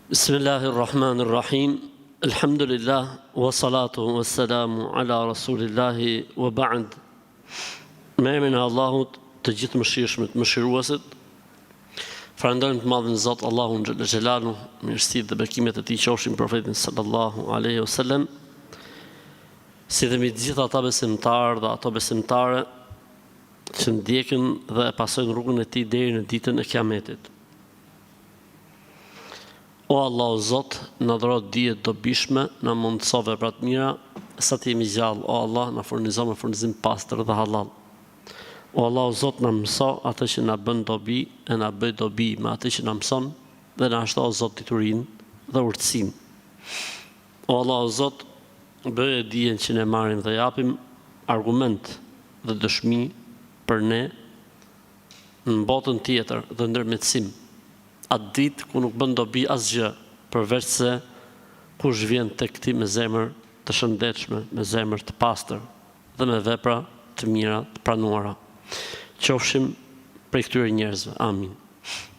Bismillahirrahmanirrahim. Alhamdulillah wa salatu wa salamu ala rasulillahi wa ba'd. Me emrin e Allahut, të gjithë mëshirshmit, mëshiruesit, falenderojmë të madhin Zot Allahun xhalla xhelalu, mirësitë dhe bekimet e tij qofshin profetin sallallahu alaihi wasallam, si dhe mbi të gjithë ata besimtarë dhe ato besimtare që ndjekin dhe e pasojnë rrugën e tij deri në ditën e Kiametit. O Allah o Zot, në dhuro dijet dobishme, në mundëso vepra të mira, sa të jemi gjallë, o Allah, në furnizo me furnizim pastër dhe halal. O Allah o Zot, në mëso atë që në bën dobi, e në bëj dobi me atë që në mëson, dhe në ashto o Zot diturin dhe urtësin. O Allah o Zot, bëj e dijen që ne marim dhe japim argument dhe dëshmi për ne në botën tjetër dhe ndërmjetësim. Atë ditë ku nuk bën dobi asgjë, përveç se kush vjen tek ti me zemër të shëndetshme, me zemër të pastër dhe me vepra të mira të pranuara. Qofshim prej këtyre njerëzve. Amin.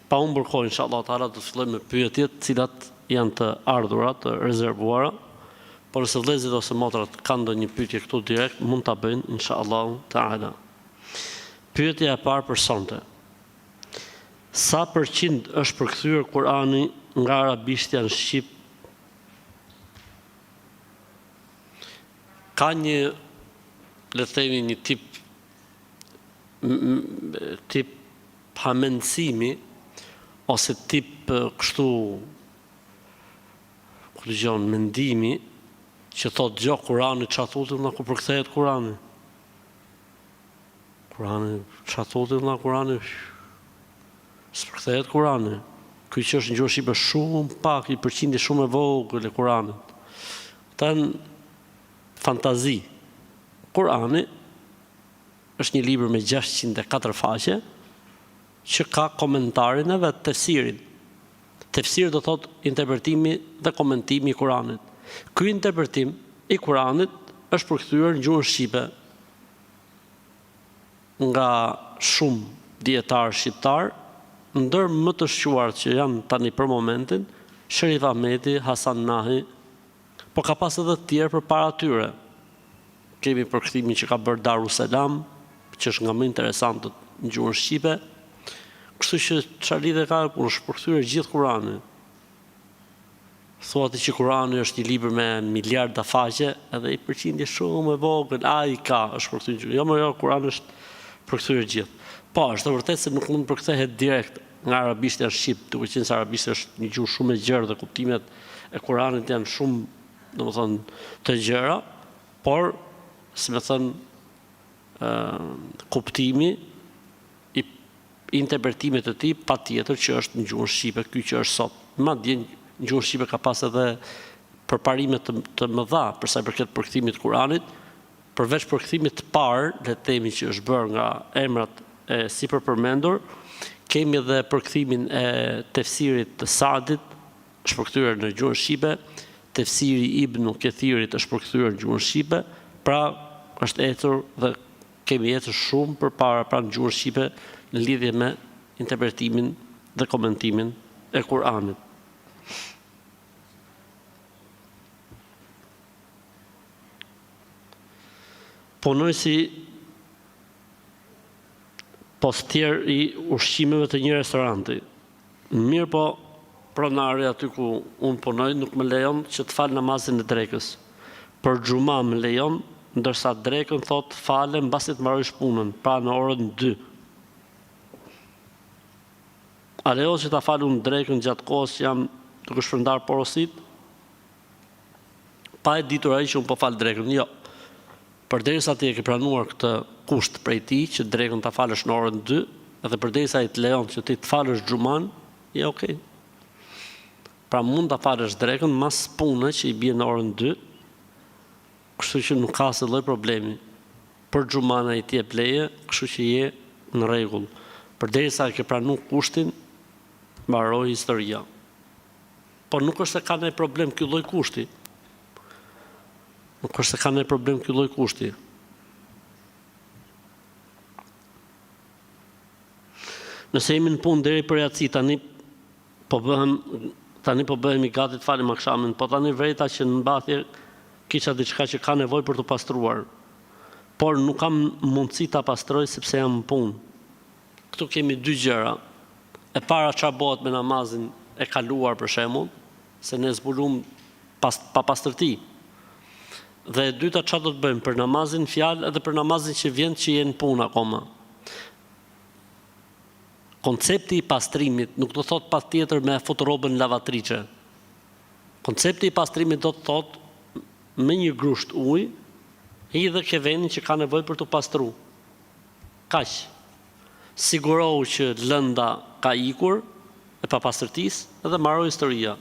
Pa humbur kohë, inshallah taala, do të fillojmë me pyetjet, të cilat janë të ardhura, të rezervuara, por nëse vëllezërit ose motrat kanë ndonjë pyetje këtu direkt, mund ta bëjnë inshallah taala. Pyetja e parë për sonte. Sa përqind është përkthyer Kurani nga arabishtja në shqip? Ka një, le të themi, një tip hamendësimi ose tip kështu mendimi që thotë gjo Kurani çfarë thotë nga ku përkthehet Kurani? Kurani çfarë thotë nga Kurani? S'përkthehet Kurani. Ky që është në gjuhë shqipe shumë pak, i përqindje shumë e vogël e Kuranit. Këta janë fantazi. Kurani është një libër me 604 faqe që ka komentarin e vetë, tefsirin. Tefsir do thotë interpretimi dhe komentimi i Kuranit. Ky interpretim i Kuranit është përkthyer në gjuhën shqipe nga shumë dietarë shqiptar, ndër më të shquar që janë tani për momentin, Sherif Ahmeti, Hasan Nahi, po ka pas edhe të tjerë për para tyre. Kemi përkthimin që ka bërë Darussalam, që është nga më interesantët në gjuhën shqipe, kështu që çfarë lidhje ka, kur është përkthyer gjithë Kurani. Thuati që Kurani është një libër me miliarda faqe, edhe i përqindje shumë e vogël, është përkthyer. Jo, Kurani është përkthyer gjithë. Po, është e vërtetë se nuk mund përkthehet direkt nga arabishtja në shqip, duke qenë se arabishtja është një gjuhë shumë e gjerë dhe kuptimet e Kuranit janë shumë, domethënë, të gjera, por, si më thënë, kuptimi i interpretimet e tij patjetër që është në gjuhën shqipe, ky që është sot. Madje në gjuhën shqipe ka pas edhe përparime të mëdha për sa i përket përkthimit të Kuranit, përveç përkthimit të parë, le të themi që është bërë nga emrat e sipër përmendur, kemi edhe përkthimin e tefsirit të Saadit, është përkthyer në gjuhën shqipe, tefsiri Ibn Kethirit është përkthyer në gjuhën shqipe, pra është ecur dhe kemi ecur shumë përpara pra në gjuhën shqipe në lidhje me interpretimin dhe komentimin e Kuranit. Punoj si postier i ushqimeve të një restoranti. Mirë po, pronari aty ku unë punoj nuk më lejon që të fal namazin e drekës. Për xhuma më lejon, ndërsa drekën thot fale mbasi të mbarojsh punën, pra në orën 2. A lejo që ta fal unë drekën gjatë kohës që jam duke shpërndar porosit? Pa e ditur ai që unë po fal drekën, jo. Përderisa ti e ke pranuar këtë kusht prej tij që drekën ta falësh në orën 2, edhe përderisa ai të lejon që ti të falësh xhuman, ja okay. Pra mund ta falësh drekën mas punës që i bie në orën 2, kështu që nuk ka asnjë lloj problemi. Për xhuman ai ti e pleje, kështu që je në rregull. Përderisa e ke pranuar kushtin, mbaroi historia. Po nuk është se ka ndonjë problem ky lloj kushti. Nuk është se ka ndonjë problem ky lloj kushti. Nëse jemi në punë deri për jaci tani, po bëhem tani po bëhemi gati të falim akshamin, po tani vrejta që në mbathje kisha diçka që ka nevojë për të pastruar, por nuk kam mundësi ta pastroj sepse jam në punë. Këtu kemi dy gjëra. E para çfarë bëhet me namazin e kaluar për shembull, se ne zbulum pa pastërti. Dhe e dyta çfarë do të bëjmë për namazin fjalë edhe për namazin që vjen që je në punë akoma. Koncepti i pastrimit nuk do thot patjetër me fut rrobën lavatriçe. Koncepti i pastrimit do të thot me një grusht ujë hidhe ke vendin që ka nevojë për të pastruar. Kaq. Sigurohu që lënda ka ikur e papastërtisë edhe mbaroj historia.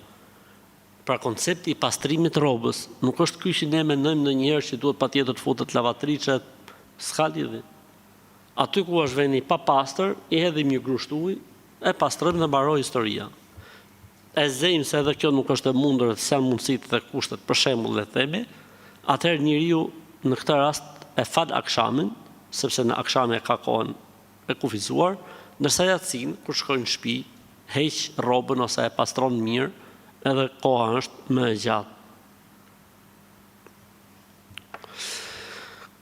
Pra koncepti i pastrimit rrobës nuk është ky që ne mendojmë ndonjëherë që duhet patjetër të futet lavatriçe, s'ka lidhje. Aty ku është vendi pa pastër, i hedhim një grusht ujë, e pastrojmë dhe mbaroj historia. E zejmë se edhe kjo nuk është e mundur se janë mundësitë dhe kushtet, për shembull le themi, atëherë njeriu në këtë rast e fal akshamin, sepse në aksham e ka kohën e kufizuar, ndërsa yatsin kur shkojnë në shtëpi, heq rrobën ose e pastron mirë, edhe koha është më e gjatë.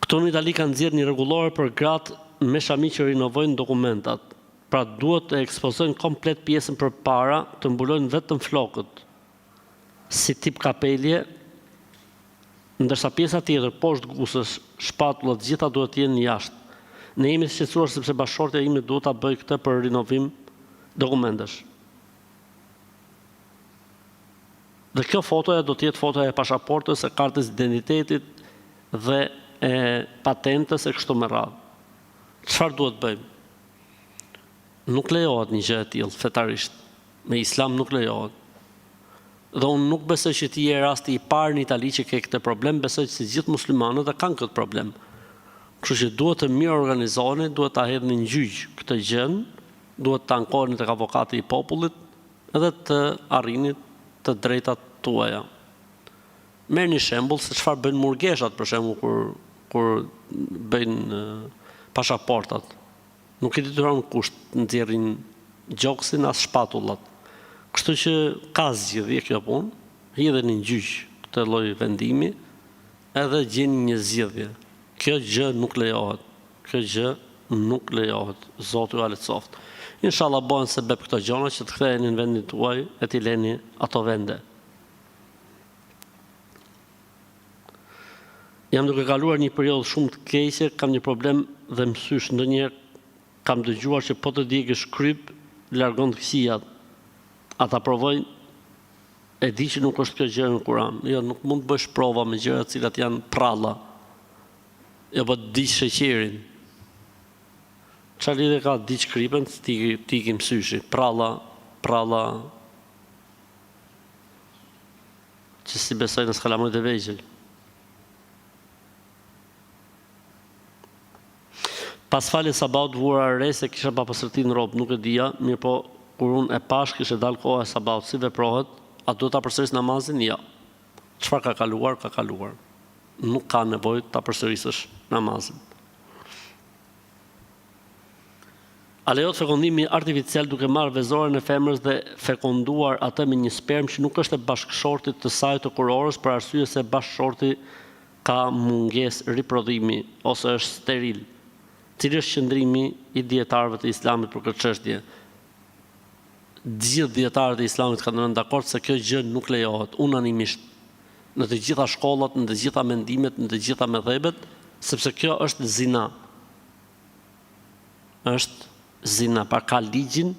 Këtu në Itali kanë nxjerrë një rregullore për gratë me shami që rinovojnë dokumentat. Pra duhet të ekspozojnë komplet pjesën përpara, të mbulojnë vetëm flokët, si tip kapelje, ndërsa pjesa tjetër, poshtë gusës, shpatullat, gjitha duhet të jenë jashtë. Ne jemi të shqetësuar sepse bashkëshortja ime duhet ta bëj këtë për rinovim dokumentesh. Dhe kjo fotoja do të jetë fotoja e pasaportës, e kartës identitetit dhe e patentës e kështu me radhë. Çfarë duhet bëjmë? Nuk lejohet një gjë e tillë fetarisht. Me Islam nuk lejohet. Dhe unë nuk besoj që ti je rasti i parë në Itali që ke këtë problem, besoj që gjithë muslimanët kanë këtë problem. Kështu që duhet të mirë organizoheni, duhet ta hedhni në gjyq këtë gjën, duhet të ankoheni tek avokati i popullit edhe të arrini të drejtat tuaja. Merrni shembull se çfarë bëjnë murgeshat për shembull kur bëjnë pasaportat. Nuk i detyron kusht nxjerrin gjoksin as shpatullat. Kështu që ka zgjidhje kjo punë, hidheni në gjyq këtë lloj vendimi, edhe gjeni një zgjidhje. Kjo gjë nuk lejohet. Kjo gjë nuk lejohet. Zoti ju alecoft. Inshallah bëhen sebeb këto gjëra që të ktheheni në vendin tuaj e t'i leni ato vende. Jam duke kaluar një periudhë shumë të keqe, kam një problem dhe mësysh ndonjëherë kam dëgjuar që po të djegësh kryp, largon të këqijat. Ata provojnë, e di që nuk është kjo gjë në Kur'an. Jo, nuk mund të bësh prova me gjëra të cilat janë pralla. Jo, po të diç sheqerin. Çfarë lidhje ka diç krypën, ti ke mësyshi, pralla që si besoj në skalamojt e vegjël. Pas faljes sabaut vura re se kisha pa pastërti në rrobë, nuk e dija, mirë po kur unë e pash kishte dalë koha e sabaut, si veprohet, a duhet ta përsëris namazin? Ja. Çfarë ka kaluar, ka kaluar. Nuk ka nevojë ta përsërisësh namazin. A lejohet fekondimi artificial duke marrë vezorën e femrës dhe fekonduar atë me një sperm që nuk është e bashkëshortit të saj të kurorës për arsye se bashkëshorti ka mungesë riprodhimi ose është steril? Cili është qëndrimi i dietarëve të Islamit për këtë çështje? Gjithë dietarët e Islamit kanë rënë dakord se kjo gjë nuk lejohet unanimisht në të gjitha shkollat, në të gjitha mendimet, në të gjitha mëdhëbet, sepse kjo është zina. Është zina, pa ka ligjin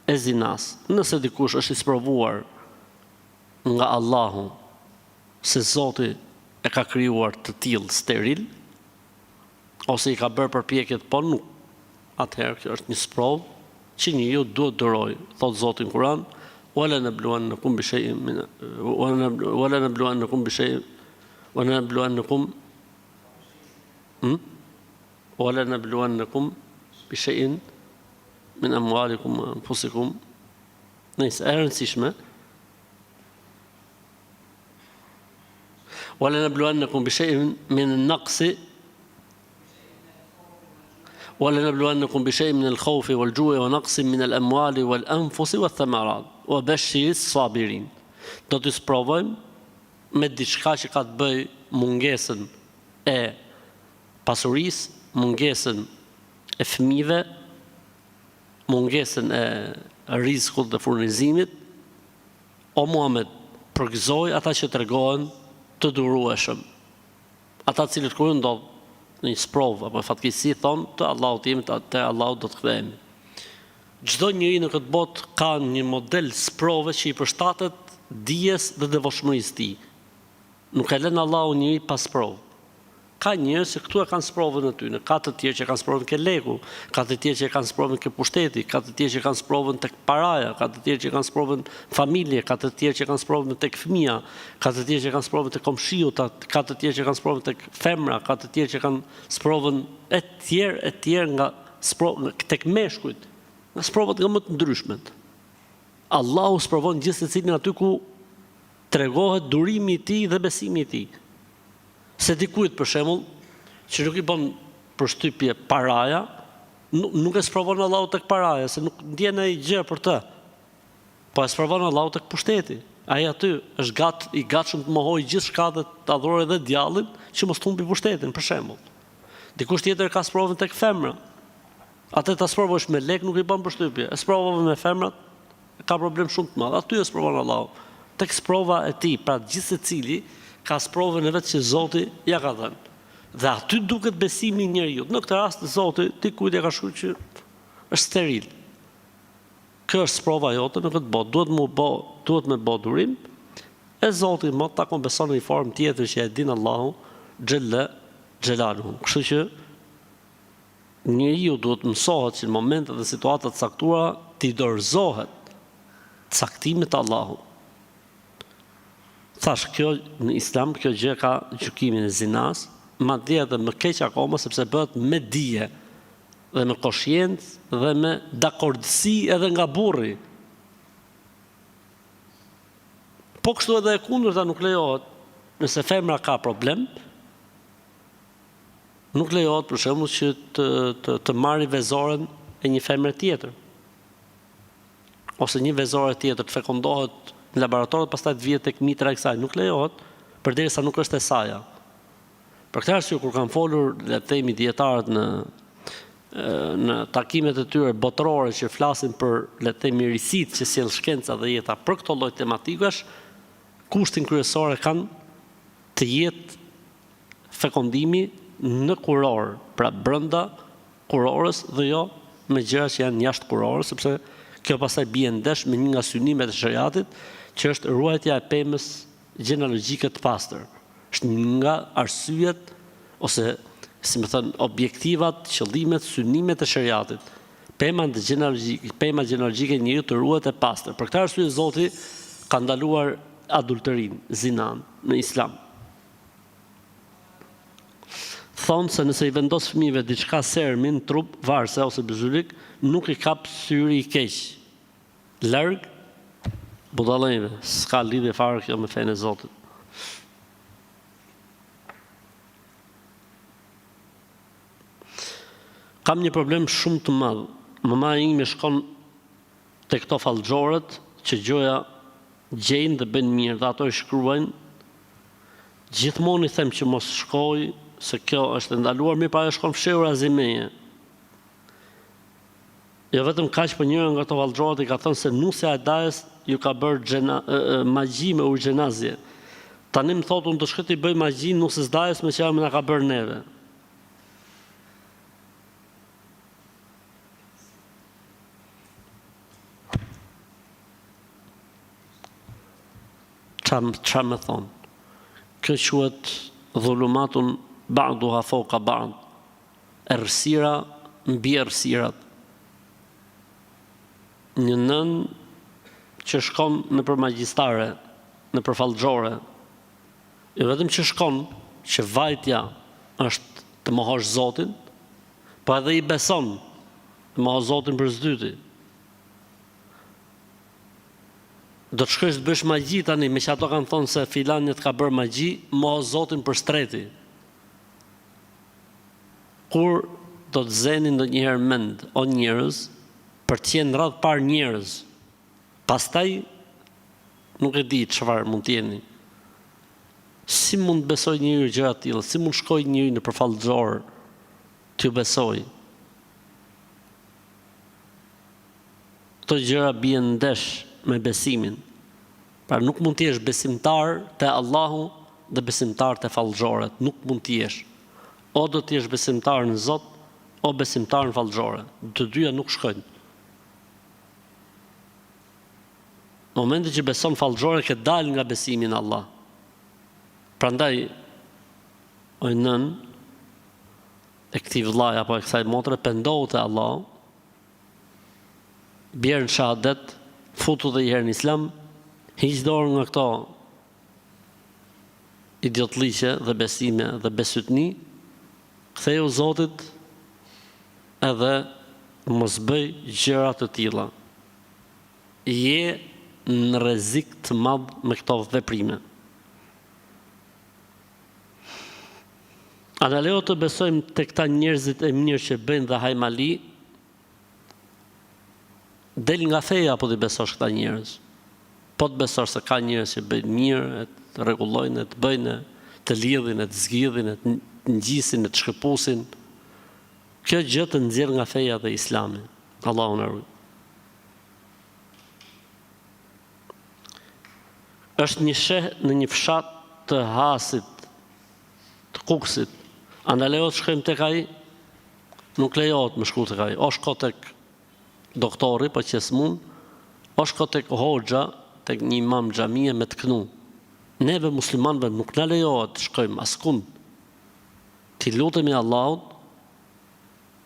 e zinas. Nëse dikush është i sprovuar nga Allahu se Zoti e ka krijuar të tillë steril, ose i ka bërë përpjekjet po nuk, atëherë kjo është një sprovë që njeriu duhet durojë. Thot Zoti në Kur'an: "Wala nabluwannakum bishay'in min wala nabluwannakum bishay'in wala nabluwannakum wala nabluwannakum bishay'in min amwalikum wa anfusikum." Nëse e rëndësishme, "Wala nabluwannakum bishay'in min an-naqsi ولنبلونكم بشيء من الخوف والجوع ونقص من الأموال والأنفس والثمرات." wa bashiris sabirin. Do të sprovojmë me diçka që ka të bëjë mungesën e pasurisë, mungesën e fëmijëve, mungesën e rrezikut dhe furnizimit. O Muhammed, përgëzoj ata që tregohen të durueshëm. Ata cilët kur ndodh në një sprovë apo fatkeqësi thonë të Allahut jemi, te Allahu do të kthehemi. Çdo njeri në këtë botë ka një model sprove që i përshtatet dijes dhe devotshmërisë tij. Nuk e lën Allahu njëri pas provë. Ka njerëz që këtu e kanë sprovën e tyre, ka të tjerë që kanë sprovën ke legu, ka të tjerë që kanë sprovën ke pushteti, ka të tjerë që kanë sprovën tek paraja, ka të tjerë që kanë sprovën familje, ka të tjerë që kanë sprovën tek fëmia, ka të tjerë që kanë sprovën tek komshiu, ka të tjerë që kanë sprovën tek femra, ka të tjerë që kanë sprovën e tjerë nga tek meshkujt, nga sprovat nga më të ndryshmet. Allahu sprovon gjithë secilin aty ku tregohet durimi i tij dhe besimi i tij. Se dikujt për shembull që nuk i bën përshtypje paraja, nuk e sprovon Allahu tek paraja, se nuk ndjen ai gjë për të. Po e sprovon Allahu tek pushteti. Ai aty është i gatshëm të mohojë gjithçka dhe të adhurojë edhe djallin që mos humbi pushtetin, për shembull. Dikush tjetër ka sprovën tek femra. Atë ta sprovosh me lek nuk i bën përshtypje. E sprovon me femrat, ka problem shumë të madh. Aty e sprovon Allahu. Tek sprova e tij, pra gjithë secili ka sprovën e vetë që Zoti ja ka dhënë. Dhe aty duket besimi i njeriu. Në këtë rast Zoti dikujt ja ka shkruar që është steril. Kjo është sprova jote në këtë botë. Duhet me bë durim. E Zoti më takon beson në një formë tjetër që e din Allahu xhella xhelaluhu. Kështu që njeriu duhet mësohet që në momente dhe situata të caktuara t'i dorëzohet caktimit të Allahut. Thash, kjo në Islam, kjo gjë ka gjykimin e zinas, madje edhe më keq akoma sepse bëhet me dije dhe me koshiencë dhe me dakordësi edhe nga burri. Po kështu edhe e kundërta nuk lejohet. Nëse femra ka problem, nuk lejohet për shembull që të marrë vezoren e një femre tjetër. Ose një vezore tjetër të fekondohet në laborator, pastaj të vihet tek mitra e kësaj, nuk lejohet përderisa nuk është e saja. Për këtë arsye kur kanë folur, le të themi, dietarët në takimet e tyre botërore që flasin për, le të themi, risitë që sjell shkenca dhe jeta për këto lloj tematikash, kushtin kryesor e kanë të jetë fekondimi në kuror, pra brenda kurorës dhe jo me gjëra që janë jashtë kurorës, sepse kjo pastaj bie ndesh me një nga synimet e shariatit, që është ruajtja e pemës gjenealogjike të pastër. Është një nga arsyet ose, si më thënë, objektivat, qëllimet, synimet e shariatit. Pema gjenealogjike e njeriut të ruhet e pastër. Për këtë arsye Zoti ka ndaluar adulterin, zinan në Islam. Thonë se nëse i vendos fëmijëve diçka sermi në trup, varse ose bizulik, nuk i kap syri i keq. Larg budallëve, s'ka lidhje fare kjo me fenë e Zotit. Kam një problem shumë të madh. Mama ime shkon te këto fallxhorët që gjoja gjejnë dhe bëjnë mirë, dhe ato i shkruajnë. Gjithmonë i them që mos shkoj, se kjo është ndaluar, mirë pa e shkon fshehur azimeje. Jo vetëm kaq, për njëra nga këto vallxhorët i ka thënë se nusja e dajës ju ka bërë magji me urgjenazje. Tani më thotë unë do shkoj të bëj magji nusës dajës me çfarë më na ka bërë neve. Çfarë më thonë? Kjo quhet dhulumatun ba'duha fawqa ba'd. Errësira mbi errësirat. Një nën që shkon në për magjistare, në për fallxhore, jo vetëm që shkon, që vajtja është të mohosh Zotin, po edhe i beson të mohosh Zotin për s'dyti. Do të shkosh të bësh magji tani, me që ato kanë thonë se filanit ka bërë magji, mohosh Zotin për streti. Kur do të zeni ndonjëherë mend, o njerëz, për të qenë radh parë njerëz, Pastaj nuk e di çfarë mund të jeni. Si mund besoj njëri gjëra të tilla? Si mund shkoj njëri në përfallxor t'ju besoj? Këto gjëra bien ndesh me besimin. Pra nuk mund të jesh besimtar te Allahu dhe besimtar te fallxorët, nuk mund të jesh. O do të jesh besimtar në Zot, o besimtar në fallxore. Të dyja nuk shkojnë. Në momentin që beson fallxore ke dal nga besimi në Allah. Prandaj o nën e këtij vllai apo e kësaj motre pendohu te Allah, bjerë në shahadet, futu dhe i herë në Islam, hiq dorë nga këto idiotliqe dhe besime dhe besytni, ktheu Zotit edhe mos bëj gjëra të tilla. Je në rrezik të madh me këto veprime. A na leo të besojmë te këta njerëzit e mirë që bëjnë dhe hajmali, del nga feja apo ti besosh këta njerëz? Po të besosh se ka njerëz që bëjnë mirë, e të rregullojnë, e të bëjnë, të lidhin, e të zgjidhin, e të ngjisin, e të shkëpusin. Kjo gjë të nxjerr nga feja dhe Islami. Allahu na ruaj. Është një sheh në një fshat të Hasit, të Kuksit. A na lejohet shkojmë tek ai? Nuk lejohet më shku tek ai. O shko tek doktori, po që s'mund, o shko tek hoxha, tek një imam xhamie me të knu. Neve muslimanëve nuk na lejohet të shkojmë askund. Ti lutemi Allahut,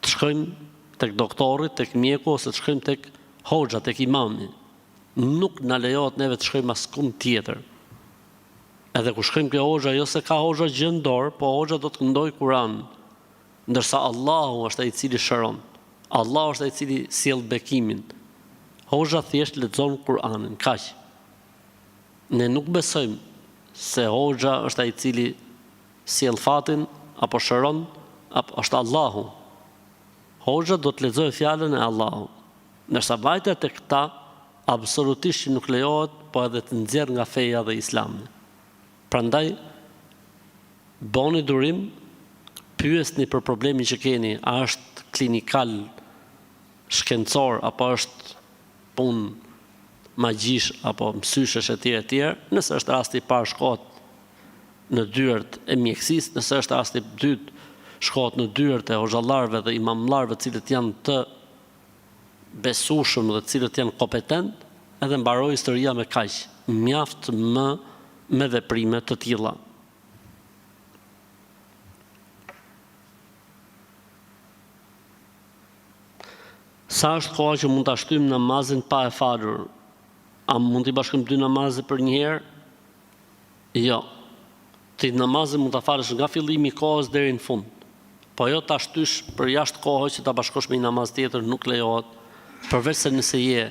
të shkojmë tek doktori, tek mjeku, ose të shkojmë tek hoxha, tek imami. Nuk na lejohet neve të shkojmë askund tjetër. Edhe ku shkojmë ke hoxha, jo se ka hoxha gjë në dorë, po hoxha do të këndoj Kur'an. Ndërsa Allahu është ai i cili shëron. Allahu është ai i cili sjell bekimin. Hoxha thjesht lexon Kur'anin, kaq. Ne nuk besojmë se hoxha është ai i cili sjell fatin apo shëron, apo është Allahu. Hoxha do të lexojë fjalën e Allahut. Ndërsa vajta tek këta absolutisht që nuk lejohet, po edhe të nxjerr nga feja dhe Islami. Prandaj boni durim, pyesni për problemin që keni, a është klinikal, shkencor, apo është punë magjish apo mësyshesh etj. Nëse është rasti i parë shkohet në dyert e mjekësisë, nëse është rasti i dytë shkohet në dyert e hoxhallarëve dhe imamllarëve të cilët janë të besueshëm dhe të cilët janë kompetent, edhe mbaroi historia me kaq. Mjaft më me veprime të tilla. Sa është koha që mund ta shtyjmë namazin pa e falur? A mund t'i bashkojmë dy namaze për një herë? Jo. Ti namazin mund ta falësh nga fillimi i kohës deri në fund. Po jo ta shtysh për jashtë kohës që ta bashkosh me një namaz tjetër, nuk lejohet, përveç se nëse je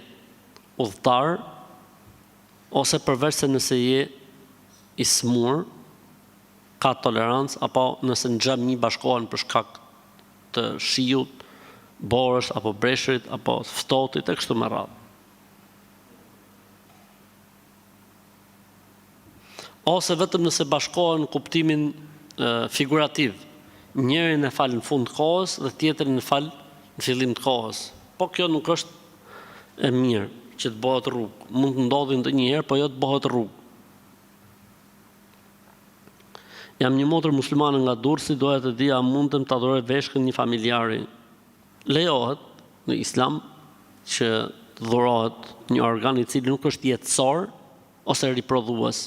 udhëtar ose përveç se nëse je i smur, ka tolerancë, apo nëse në xhami bashkohen për shkak të shiut, borës apo breshrit apo ftohtit e kështu me radhë. Ose vetëm nëse bashkohen në kuptimin figurativ. Njërin e fal në fund të kohës dhe tjetrin e fal në fillim të kohës. Po kjo nuk është e mirë që të bëhet rrugë. Mund të ndodhi ndonjëherë, po jo të bëhet rrugë. Jam një motër muslimane nga Durrësi, doja të di a mundem të adhuroj veshkën një familjari. Lejohet në Islam që të dhurohet një organ i cili nuk është jetësor ose riprodhues.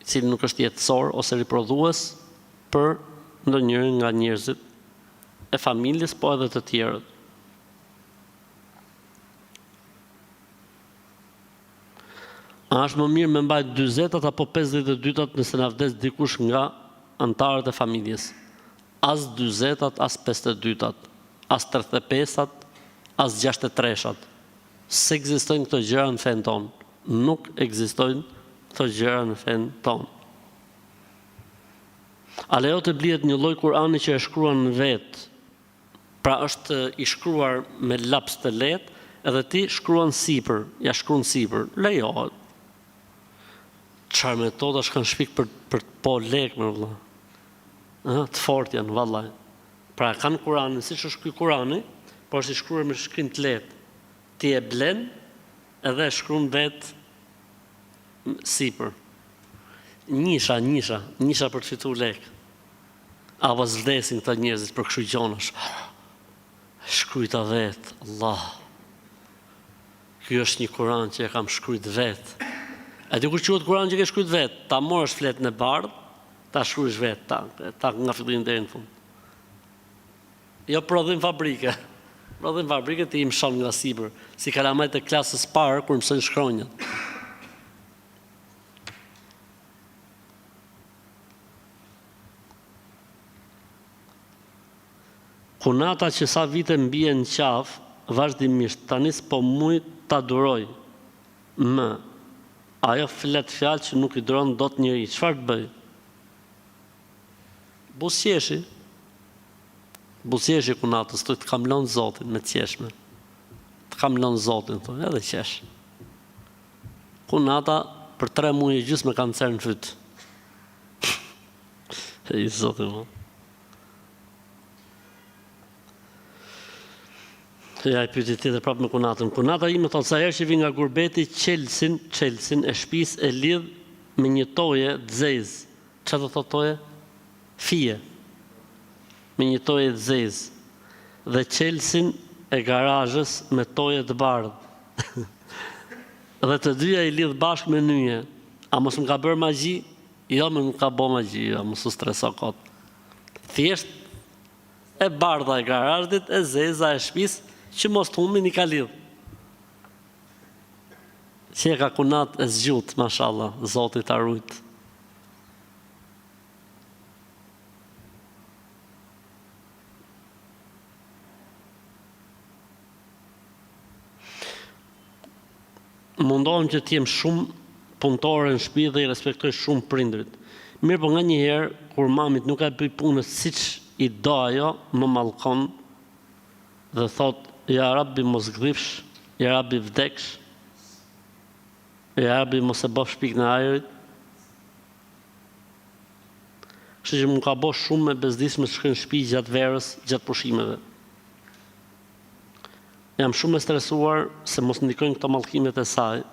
I cili nuk është jetësor ose riprodhues për ndonjërin nga njerëzit e familjes, po edhe të tjerët. A është më mirë me mbajt 40 apo 52 nëse na vdes dikush nga antarët e familjes? As 40, as 52, as 35, as 63. Se ekzistojnë këto gjëra në fen tonë. Nuk ekzistojnë këto gjëra në fen tonë. A lejohet të blihet një lloj Kur'ani që e shkruan në vetë, pra është i shkruar me laps të lehtë edhe ti shkruan sipër, ja shkruan sipër, lejohet. Çfarë metoda shkan shpik për të po lek me vëlla. Të fort janë, vallaj. Pra kanë Kuranin, siç është ky Kurani, por është i shkruar me shkrim të lehtë. Ti e blen edhe e shkruan vet sipër. Nisha për të fituar lek. Apo zvdesin këta njerëzit për kështu gjonash. Shkrujta vet, Allah. Ky është një Kuran që e kam shkrujt vet. E di kur quhet Kuran që ke shkrujt vet, ta morësh fletën e bardhë, ta shkrujsh vet, ta nga fillim deri në fund. Jo prodhim fabrike. Prodhim fabrike ti i mshon nga sipër, si kalamajt e klasës parë kur mësojnë shkronjën. Kunata që sa vite mbije në qafë, vazhdimisht, tanis po mujt ta duroj. Ajo flet fjalë që nuk i duron dot njëri. Çfarë të bëj? Buzjeshi kunatës, të kam lënë Zotin me qeshme. Të kam lënë Zotin, edhe qesh. Kunata për 3 muaj e gjysmë me kancer në fyt. E i Zotin, mo. Ja, i pyeti tjetër prapë me kunatën. Kunata ime thotë sa herë që vi nga gurbeti, qelsin e shtëpisë e lidh me një toje të zezë. Çfarë do thotë toje? Fije. Me një toje të zezë. Dhe qelsin e garazhës me toje të bardhë. Dhe të dyja i lidh bashkë me nyje. A mos më ka bërë magji? Jo, më nuk ka bërë magji, jo, mos u streso kot. Thjesht e bardha e garazhit, e zeza e shtëpisë, që mos të humbin i ka lidh. Që e ka kunat e zgjut, mashallah, Zotit ta rujt. Mundohem që t'jem shumë punëtore në shtëpi dhe i respektoj shumë prindrit. Mirë, po nga njëherë, kur mamit nuk e bëj punës siç i do ajo, më mallkon dhe thot, ja Rabbi mos gdhifsh, ja Rabbi vdeksh, ja Rabbi mos e bëf shpik në ajrit. Kështu që më ka bo shumë me bezdisme të shkojnë në shtëpi gjatë verës, gjatë pushimeve. Jam shumë e stresuar se mos ndikojnë këto mallkimet e saj.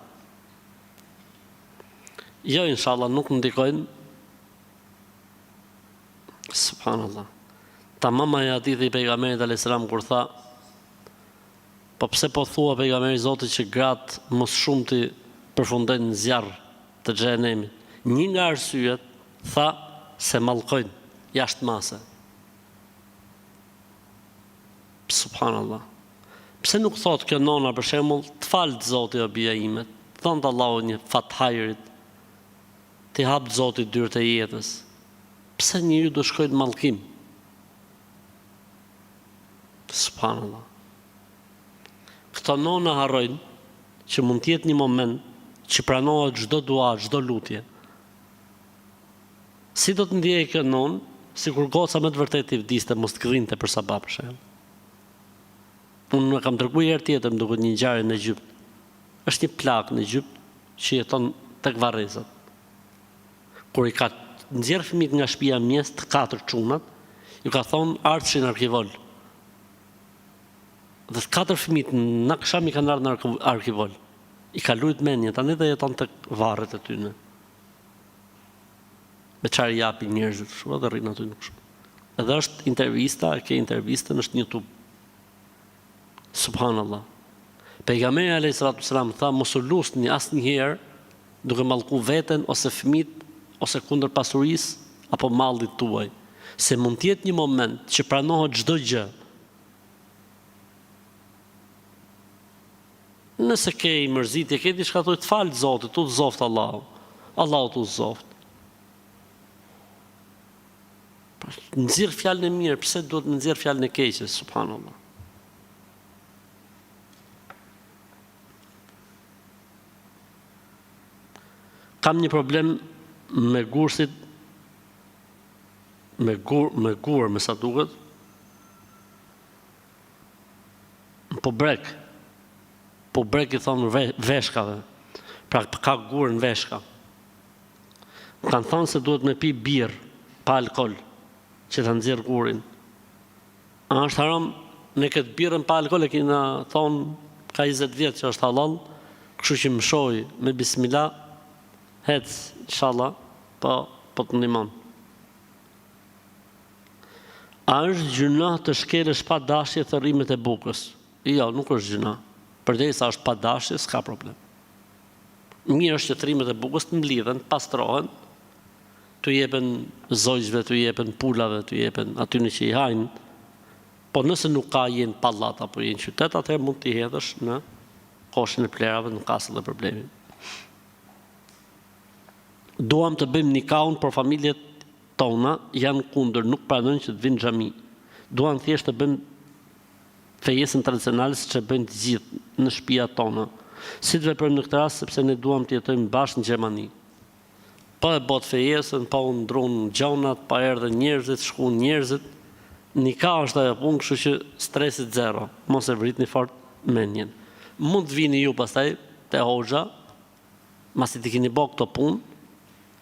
Jo, inshallah, nuk ndikojnë. Subhanallah. Ta mama e hadithi i pejgamberit alayhis salam kur tha, po pse po thua pejgamberi Zotit që gratë mos shumë të përfundojnë në zjarr të xhenemit. Një nga arsyet tha se mallkojnë jashtë mase. Subhanallah. Pse nuk thot kjo nona për shembull, të falë Zoti o bija ime, thon Allahu një fat hajrit, ti hap Zotit dyert e jetës. Pse njeriu do shkojë në mallkim? Subhanallah. Këto nona harrojnë që mund t'jetë një moment që pranohet çdo dua, çdo lutje. Si do të ndjejë kjo nonë, sikur goca me të vërtetë i vdiste, mos të gdhinte për sabah për shembull. Unë më kam treguar herë tjetër, më duket një ngjarje në Egjipt. Është një plagë në Egjipt që jeton tek varrezat. Kur i ka nxjerr fëmijët nga shtëpia mjes të 4 çunat, ju ka thonë artshin arkivol. Dhe 4 fëmijët në akşam i kanë ardhur në arkivol. I ka lujt mendjen, tani dhe jeton tek varret e tyre. Me çfarë japi njerëzit kështu edhe rrin aty kështu. Edhe është intervista, ke intervistën është në YouTube. Subhanallah. Pejgamberi alayhis salam tha mos u lusni asnjëherë duke mallku veten ose fëmijët ose kundër pasurisë apo mallit tuaj, se mund të jetë një moment që pranohet çdo gjë. Nëse ke i mërzitje, ke diçka të falë Zotit, tu të zoft Allahu. Allahu tu të zoft. Nxirr fjalën e mirë, pse duhet të nxirr fjalën e keqe, subhanallah. Kam një problem me gursit, me gur, me sa duket. Po brek. po brek i thonë veshkave, pra ka gurë në veshka. Kanë thonë se duhet me pi birë, pa alkohol, që të nxjerrë gurin. A është haram, ne këtë birën pa alkohol e kina thonë, ka 20 vjetë që është halal, kështu që më shoj me bismillah, hec, inshallah, po të ndihmon. A është gjuna të shkelësh pa dashje thërrimet e bukës? Jo, nuk është gjuna. Përderisa është pa dashje, s'ka problem. Mirë është që thërrimet e bukës të mblidhen, pastrohen, të jepen zojgjve, të jepen pulave, të jepen atyne që i hajnë, po nëse nuk ka jenë pallat apo jenë qytet, atëherë mund t'i hedhësh në koshin e plerave, nuk ka asë dhe problemi. Duam të bëjmë nikahun, por familjet tona janë kundër, nuk pranojnë që të vinë xhami. Duam thjesht të bëjmë fejesën tradicionale siç e bëjnë të gjithë në shtëpiat tona. Si të veprojmë në këtë rast, sepse ne duam të jetojmë bashkë në Gjermani. Pa e bot fejesën, pa u ndrunë gjonat, pa erdhën njerëzit, shkuën njerëzit, nikah është ajo punë, kështu që stresit zero, mos e vritni fort mendjen. Mund të vini ju pastaj te hoxha, masi të keni bë këto punë,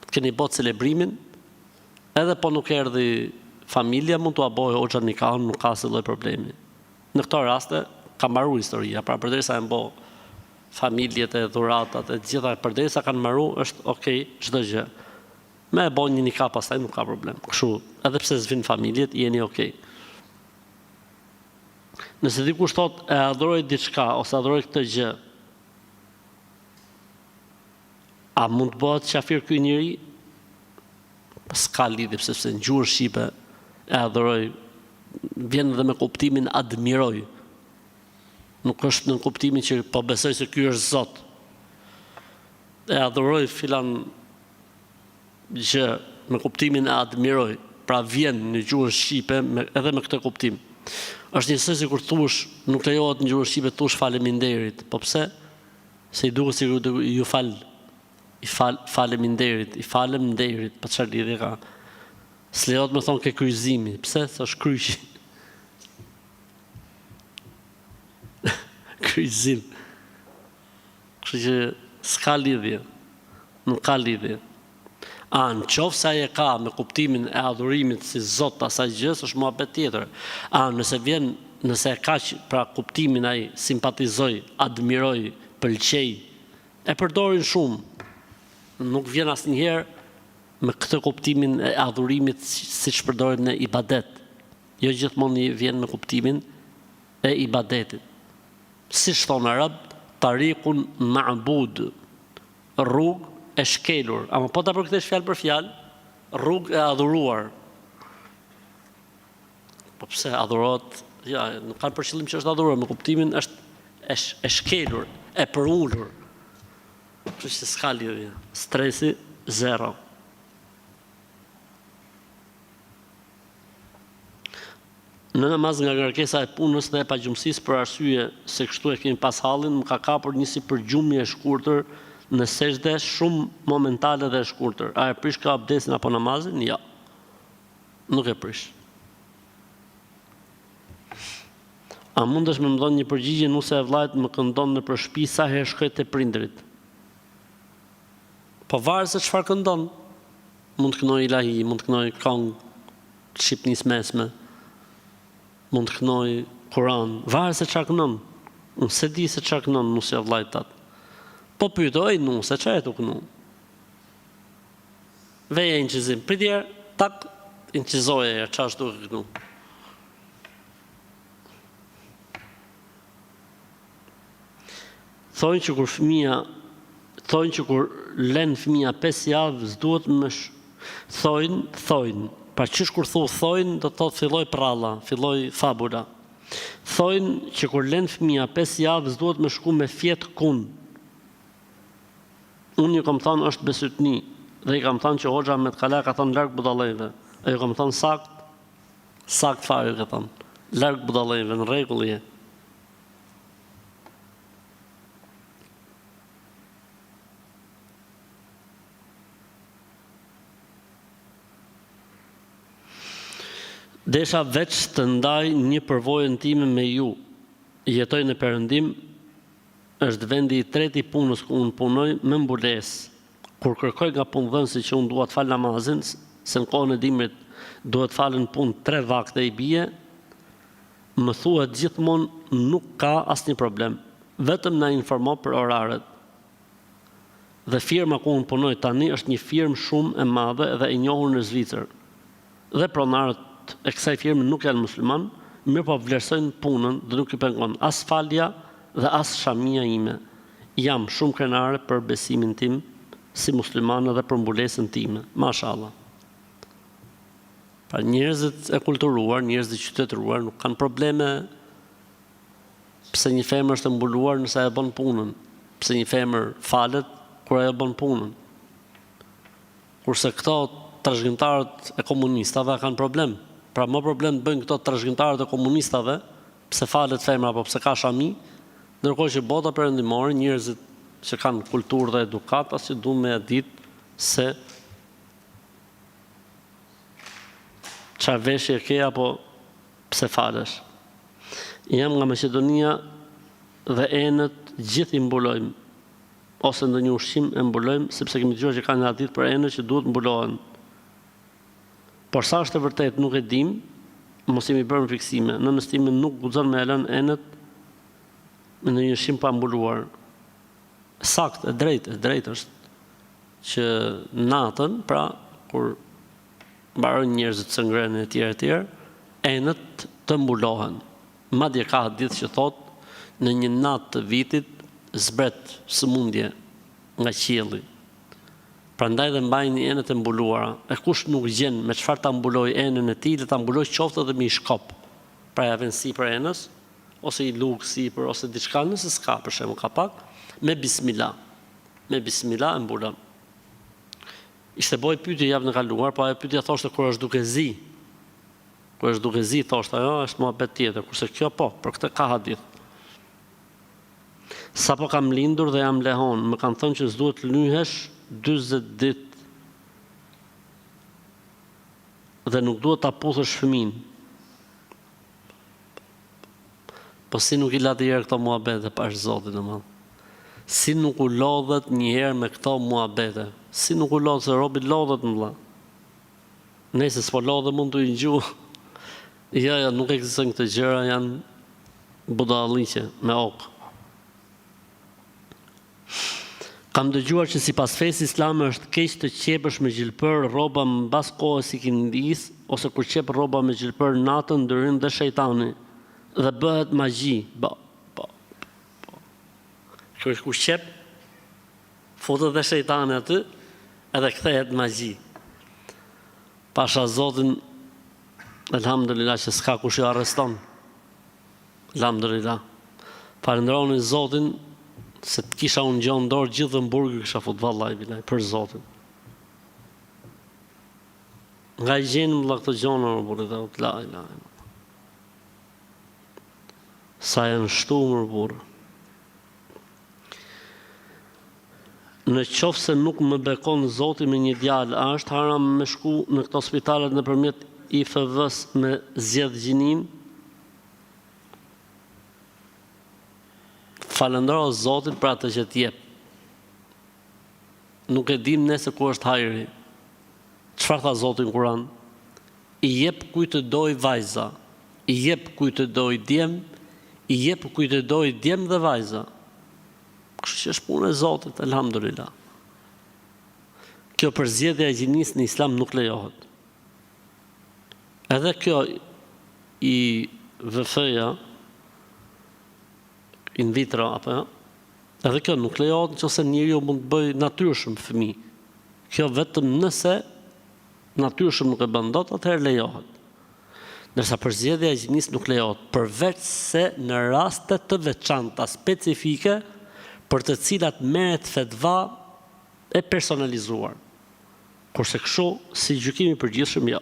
të keni bë celebrimin, edhe po nuk erdhi familja, mund t'u bëjë hoxha nikahun, nuk ka asnjë lloj problemi. Në këto raste ka mbaruar historia, pra përderisa e mbo familjet e dhuratat e gjitha, përderisa kanë mbaruar, është okay çdo gjë. Me e bën një nikah pastaj nuk ka problem. Kështu, edhe pse s'vin familjet, jeni okay. Nëse dikush thot e adhuroj diçka ose adhuroj këtë gjë, a mund të bëhet qafir ky njeri? S'ka lidhje, sepse në gjuhën shqipe e adhuroj vjen edhe me kuptimin admiroj. Nuk është në kuptimin që po besoj se ky është Zot. E adhuroj filan gjë me kuptimin e admiroj, pra vjen në gjuhën shqipe edhe me këtë kuptim. Është njësoj si kur thush, nuk lejohet në gjuhën shqipe thush faleminderit. Po pse? Se i duket si ju faleminderit, i falem nderit, pa çfarë lidhje ka. S'lejohet me thonë ke kryqëzimi. Pse? Se është kryqi. Kryqëzim. Kështu që s'ka lidhje. Nuk ka lidhje. Në qoftë se ai e ka me kuptimin e adhurimit si Zot asaj gjës, është muhabet tjetër. Nëse e ka pra kuptimin ai simpatizoj, admiroj, pëlqej, e përdorin shumë. Nuk vjen asnjëherë me këtë kuptimin e adhurimit siç përdoret në ibadet. Jo gjithmonë vjen me kuptimin e ibadetit. Siç thon arab, tariqun ma'bud, rrugë e shkelur, ama po ta përkthesh fjalë për fjalë, rrugë e adhuruar. Po pse adhurohet? Ja, nuk kanë për qëllim që është adhuruar, me kuptimin është e shkelur, e përulur. Kështu që s'ka lidhje. Stresi zero. Në namaz nga ngarkesa e punës dhe e pagjumësisë për arsye se kështu e kemi pas hallin, më ka kapur një si përgjumje e shkurtër në sejdë shumë momentale dhe e shkurtër. A e prish ka abdesin apo namazin? Ja. Nuk e prish. A mundesh me më dhënë një përgjigje nëse e vllajt më këndon në shtëpi sa herë shkoj te prindrit? Po varet se çfarë këndon. Mund të kënoj ilahi, mund të kënoj këngë shqipnis mesme, mund të kënoj Kur'an, varet se çfarë këndon. Unë se di se çfarë këndon nëse e vllajt tat. Po pyetoj nëse çfarë të kënon. Veja inqizim, pritje, tak, inqizoje çfarë është duke kënu. Thonë që kur len fëmija 5 javë, s'duhet më thojnë, pra qysh kur thojnë, do të thotë filloj pralla, filloj fabula. Thojnë që kur len fëmija 5 javë, s'duhet më shku me fjet kun. Unë ju kam thonë është besytni, dhe i kam thonë që hoxha me të kala ka thonë larg budallëve. E ju kam thonë sakt fare ka thonë, larg budallëve, në rregull je. Desha veç të ndaj një përvojën time me ju, jetoj në Perëndim, është vendi i tretë i punës ku unë punoj me mbulesë. Kur kërkoj nga punëdhënësi që unë dua të fal namazin, se në kohën e dimrit duhet falen punë 3 vakte i bie, më thuhet gjithmonë nuk ka asnjë problem. Vetëm na informo për oraret. Dhe firma ku unë punoj tani është një firmë shumë e madhe dhe e njohur në Zvicër. Dhe pronarët e kësaj firme nuk janë musliman, mirë po vlerësojnë punën dhe nuk i pengon as falja dhe as shamia ime. Jam shumë krenare për besimin tim si muslimane dhe për mbulesën time. Mashallah. Pra njerëzit e kulturuar, njerëzit qytetëruar nuk kanë probleme pse një femër është e mbuluar nëse e bën punën, pse një femër falet kur ajo bën punën. Kurse këto trashëgimtarët e komunistave kanë problem. Pra më problem bëjnë këto trashëgimtarët e komunistave, pse falet femra apo pse ka shami, ndërkohë që bota perëndimore, njerëzit që kanë kulturë dhe edukat, as që duan me ditë se çfarë veshje ke apo pse falesh. Jam nga Maqedonia dhe enët gjithë i mbulojmë, ose ndonjë ushqim e mbulojmë, sepse kemi dëgjuar që ka një hadith për enët që duhet mbulohen. Por sa është e vërtet nuk e dim, mos jemi bërë me fiksime. Në nëstimin nuk guxon me lënë enët me ndonjë ushqim pa mbuluar. Sakt, e drejtë është që natën, pra kur mbarojnë njerëzit të ngrënë e tjerë, enët të mbulohen. Madje ka hadith që thotë në një natë të vitit zbret sëmundje nga qielli. Prandaj dhe mbajnë enët e mbuluara. E kush nuk gjen me çfarë ta mbuloj enën e tij, le ta mbuloj qoftë edhe me një shkop. Pra ja vën sipër enës, ose i lug sipër, ose diçka nëse s'ka, për shembull ka pak, me bismillah. Me bismillah e mbulon. Ishte boj pyetje javën e kaluar, po ajo pyetja thoshte kur është duke zi. Kur është duke zi, thoshte ajo, është muhabet tjetër, kurse kjo po, për këtë ka hadith. Sapo kam lindur dhe jam lehon, më kanë thënë që s'duhet lyhesh 40 ditë dhe nuk duhet ta puthësh fëmin. Po si nuk i la të herë këto muhabete pash Zotin e madh. Si nuk u lodhet njëherë me këto muhabete. Si nuk u lodhet, se robi lodhet më vëlla. Nëse s'po lodhet mund të i ngju. Ja, nuk ekzistojnë këto gjëra, janë budalliqe me ok. Kam dëgjuar që sipas fesë islame është keq të qepësh me xhilpër rroba mbas kohës i kindis, ose kur qep rroba me xhilpër natën ndërin dhe shejtani dhe bëhet magji. Kjo është kur qep, futet dhe shejtani aty edhe kthehet magji. Pasha Zotin, elhamdulillah që s'ka kush i arreston. Elhamdulillah. Falenderoni Zotin se të kisha unë gjonë dorë gjithë dhe mburgë kisha fut vallaj bilaj, për Zotin. Nga i gjenë më këto gjonë më burë dhe la. Sa janë shtu më burë. Në qofë se nuk më bekon Zoti me një djalë, a është haram me shku në këto spitalet nëpërmjet IFV-s me zgjedh gjinin? Falendero Zotit për atë që t'jep. Nuk e dim nëse ku është hajri. Çfarë tha Zoti në Kur'an? I jep kujt të doj vajza, i jep kujt të doj djem, i jep kujt të doj djem dhe vajza. Kështu që është punë e Zotit, elhamdulillah. Kjo përzgjedhja e gjinis në Islam nuk lejohet. Edhe kjo i VF-ja, in vitro apo jo? Edhe kjo nuk lejohet nëse njeriu mund të bëjë natyrshëm fëmijë. Kjo vetëm nëse natyrshëm nuk e bën dot, atëherë lejohet. Ndërsa përzgjedhja e gjinis nuk lejohet, përveç se në raste të veçanta specifike për të cilat merret fetva e personalizuar. Kurse kështu si gjykimi i përgjithshëm jo.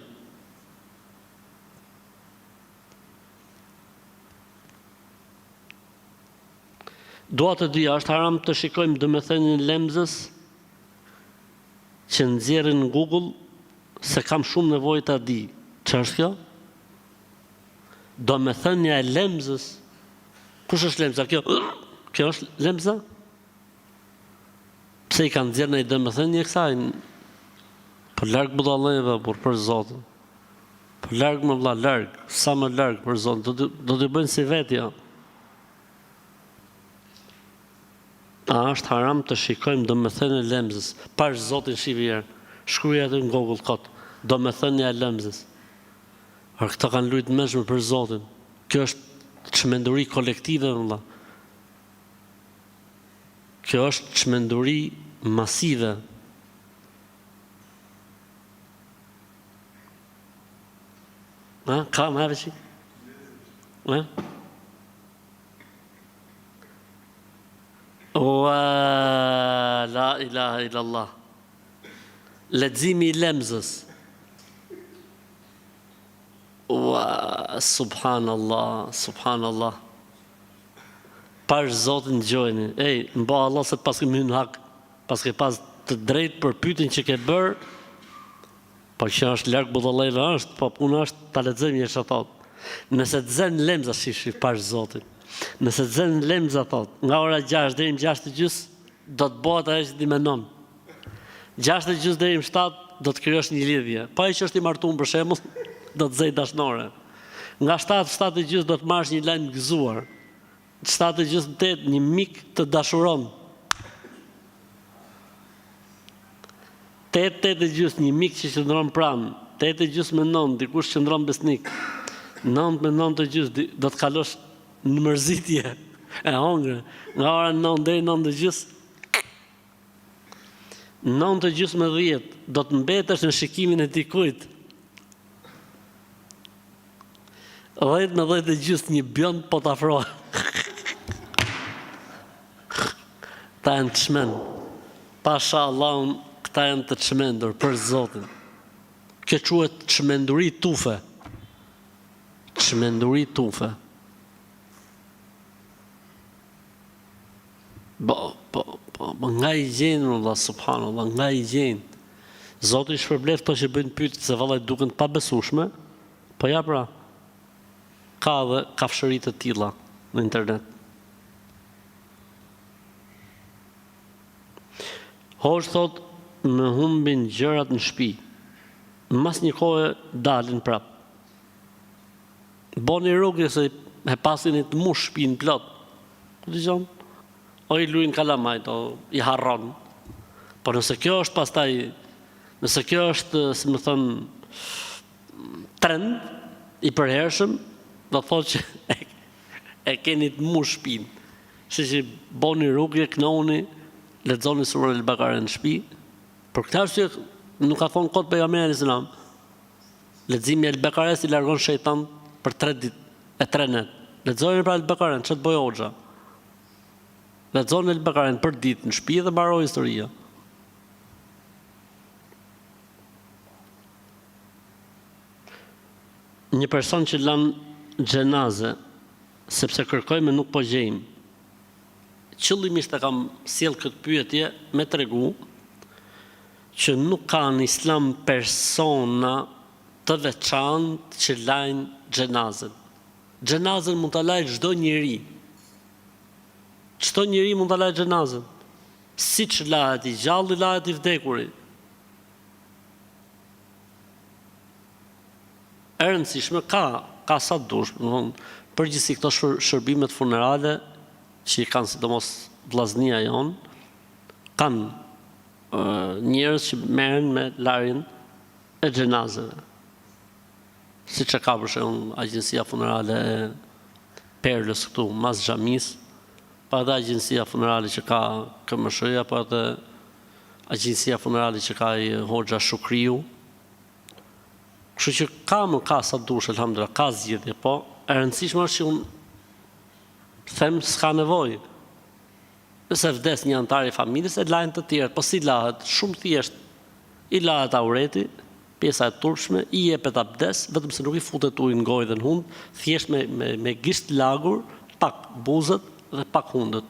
Dua të dija, është haram të shikojmë domethënien e lemzës që nxjerrin në Google se kam shumë nevojë ta di. Ç'është kjo? Domethënia e lemzës. Kush është lemza kjo? Kjo është lemza? Pse I kanë nxjerrë në domethënie kësaj? Po larg budallëve për Zotin. Po larg më vëlla, larg, sa më larg për Zotin. Do të bëjnë si vetja. A është haram të shikojmë domethënien e lemzës? Pash Zotin shivier. Shkruaj atë në Google kot. Domethënia e lemzës. Por këto kanë lujt mëshme për Zotin. Kjo është çmenduri kolektive, vëlla. Kjo është çmenduri masive. Ka më veçi? La ilaha illallah. Leximi I lemzës. Subhanallah, subhanallah. Pash Zotin gjojni. Mba Allah se pas ke hyn hak, pas ke pas të drejt për pyetjen që ke bërë, po që është larg budallëve është, po puna është ta lexojmë një shatat. Nëse të zën lemza shishi pash Zotin. Nëse të zën lemza thot, nga ora 6 deri në 6:30 do të bëhet ajo që ti mendon. 6:30 deri në 7 do të krijosh një lidhje. Po ai që është I martuar për shembull, do të zej dashnore. Nga 7:30 do të marrësh një lajm gëzuar. 7:30 një mik të dashuron. 8:30 një mik që qëndron pranë. 8:30 dikush qëndron besnik. 9:30 do të kalosh në mërzitje e hongre. Nga ora 9 deri 9:30. 9:30 do të mbetesh në shikimin e dikujt. 10:30 një bjond po të afrohet. Ta janë të çmend. Pasha Allahun, këta janë të çmendur për Zotin. Kjo quhet çmenduri tufe. Çmenduri tufe. Nga I gjenë, Allah, subhanallah, nga I gjenë. Zoti I shpërbleft to që bëjnë pyetje se vallai duken të pabesueshme, po ja pra, ka dhe kafshëri të tilla në internet. Hoxh thot, më humbin gjërat në shtëpi. Mas një kohe dalin prap. Boni rrugë se e pasin të mush shtëpinë plot. Ku dëgjon? O I luajnë kalamajt, o I harron. Por nëse kjo është pastaj, nëse kjo është, si më thënë, trend I përhershëm, do thotë që e keni të mush shtëpinë. Që boni rrugë, knohuni, lexoni surën El-Bakare në shtëpi. Për këtë arsye nuk ka thonë kot pejgamberi Islam. Leximi El-Bakare I largon shejtan për 3 ditë e 3 net. Lexoni pra El-Bakare, ç'të bëj hoxha. Lexoni El-Bakare për ditë në shtëpi dhe mbaroi historia. Një person që lan xhenaze sepse kërkojmë nuk po gjejmë. Qëllimisht e kam sjell këtë pyetje me tregu që nuk ka në Islam persona të veçantë që lajnë xhenazën. Xhenazën mund ta lajë çdo njeri. Çdo njeri mund ta lajë xhenazën. Siç lahet I gjalli, lahet I vdekuri. E rëndësishme ka sa dush, përgjithësi këto shërbimet funerale që I kanë sidomos vllaznia jon, kanë njerëz që merren me larjen e xhenazeve. Siç e ka për shembull agjencia funerale e Perlës këtu, mas xhamis, pa edhe agjencia funerale që ka KMSH-ja, pa edhe agjencia funerale që ka I Hoxha Shukriu. Kështu që ka sa dush, elhamdulillah, ka zgjedhje, po e rëndësishme është që unë them s'ka nevojë. Nëse vdes një antar I familjes, e lajnë të tjerët, po si lahet, shumë thjesht, I lahet aureti, pjesa e turpshme, I jepet abdes, vetëm se nuk I futet ujë në gojë dhe në hund, thjesht me gisht lagur, pak buzët dhe pak hundët.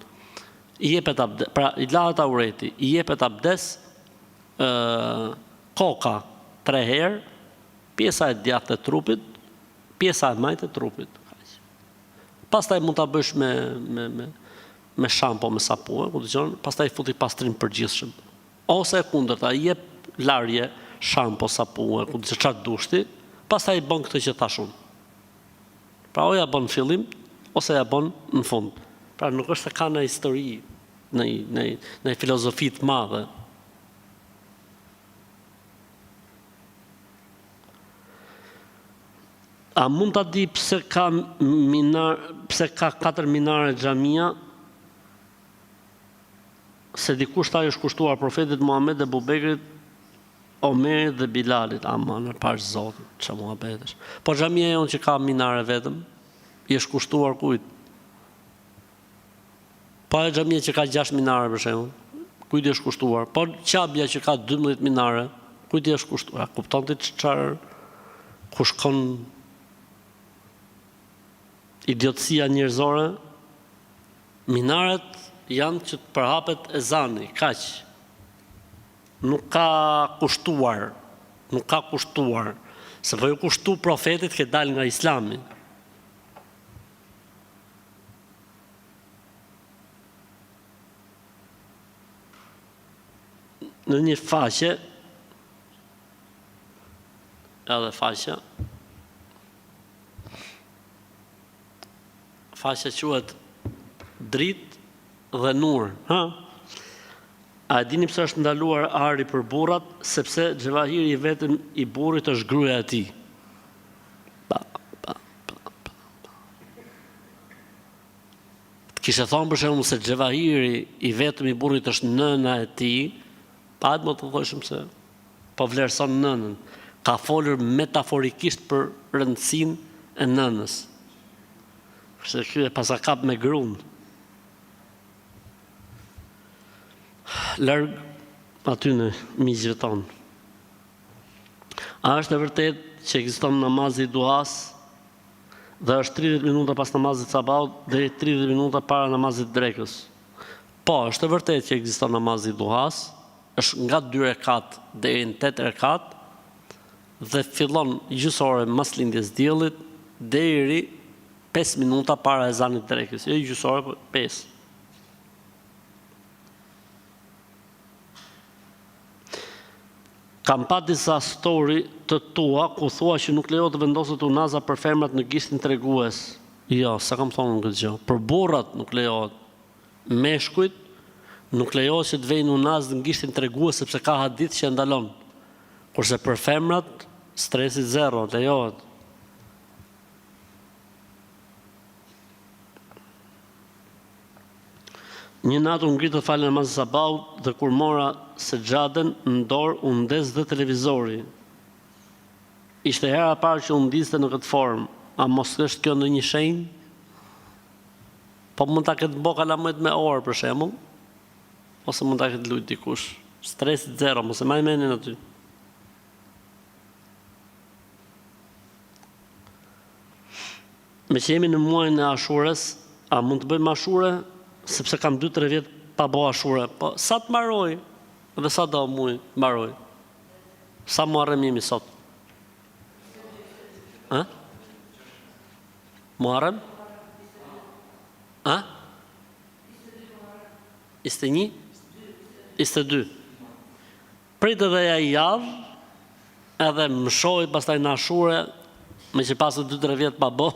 I jepet abdes, pra I lahet aureti, I jepet abdes, koka 3 herë, pjesa e djathtë e trupit, pjesa e majtë e trupit. Pastaj mund ta bësh me shampo, me sapun, ku dëgjon, pastaj futi pastrim përgjithshëm. Ose e kundërta, i jep larje, shampo, sapun, ku dëgjon çfarë dushti, pastaj bën këtë që thash unë. Pra o ja bën në fillim, ose ja bën në fund. Pra nuk është se ka në histori, në filozofi të madhe. A mund ta di pse ka 4 minare xhamia? Se dikush ta është kushtuar profetit Muhammed dhe Bubekrit, Omerit dhe Bilalit. Aman, pash Zotin, që muhabetesh. Po xhamia jonë që ka minare vetëm, i është kushtuar kujt? Po e xhamia që ka 6 minare për shembull, kujt i është kushtuar? Po qabja që ka 12 minare, kujt i është kushtuar? Kupton ti çfarë ku shkon idiotësia njerëzore? Minaret janë që të përhapet ezani, kaq. Nuk ka kushtuar, se po ju kushtu profetit që dal nga Islami. Në një faqe, faqja quhet dritë dhe nur. A e dini pse është ndaluar ari për burrat? Sepse xhevahiri i vetëm i burrit është gruaja e tij. Kishe thonë për shembull se xhevahiri i vetëm i burrit është nëna e tij, pa më të thoshëm se po vlerëson nënën. Ka folur metaforikisht për rëndësinë e nënës. Se ky e pasakap me gruan. Larg aty në miqve tonë. A është e vërtet që ekziston namazi i duhas dhe është 30 minuta pas namazit sabahut deri 30 minuta para namazit drekës? Po, është e vërtet që ekziston namazi i duhas, është nga 2 rekat deri në 8 rekat dhe fillon gjysore mas lindjes diellit deri 5 minuta para ezanit drekës. Jo gjysore, po 5. Kam pa disa story të tua ku thua që nuk lejohet të vendoset unaza për femrat në gishtin tregues. Jo, sa kam thonë këtë gjë. Për burrat nuk lejohet. Meshkujt nuk lejohet që të vejnë unaz në gishtin tregues sepse ka hadith që ndalon. Kurse për femrat stresi zero, lejohet. Një natë unë ngritë të falë namazin sabahut dhe kur mora sejaden në dorë u ndes dhe televizori. Ishte hera e parë që u ndiste në këtë formë. A mos është kjo ndonjë shenjë? Po mund ta ketë bë kalamajt me orë për shembull, ose mund ta ketë lut dikush. Stresi zero, mos e maj mendin aty. Me që jemi në muajin e Ashures, a mund të bëjmë Ashure? Sepse kam 2-3 vjet pa bo Ashure. Po, sa të mbaroj? Dhe sa do muaj mbaroj? Sa Muharrem jemi sot? Muharrem? 21? 22. Pritë edhe ja javë, edhe më shoj pastaj në Ashure, me që pasë 2-3 vjet pa bo,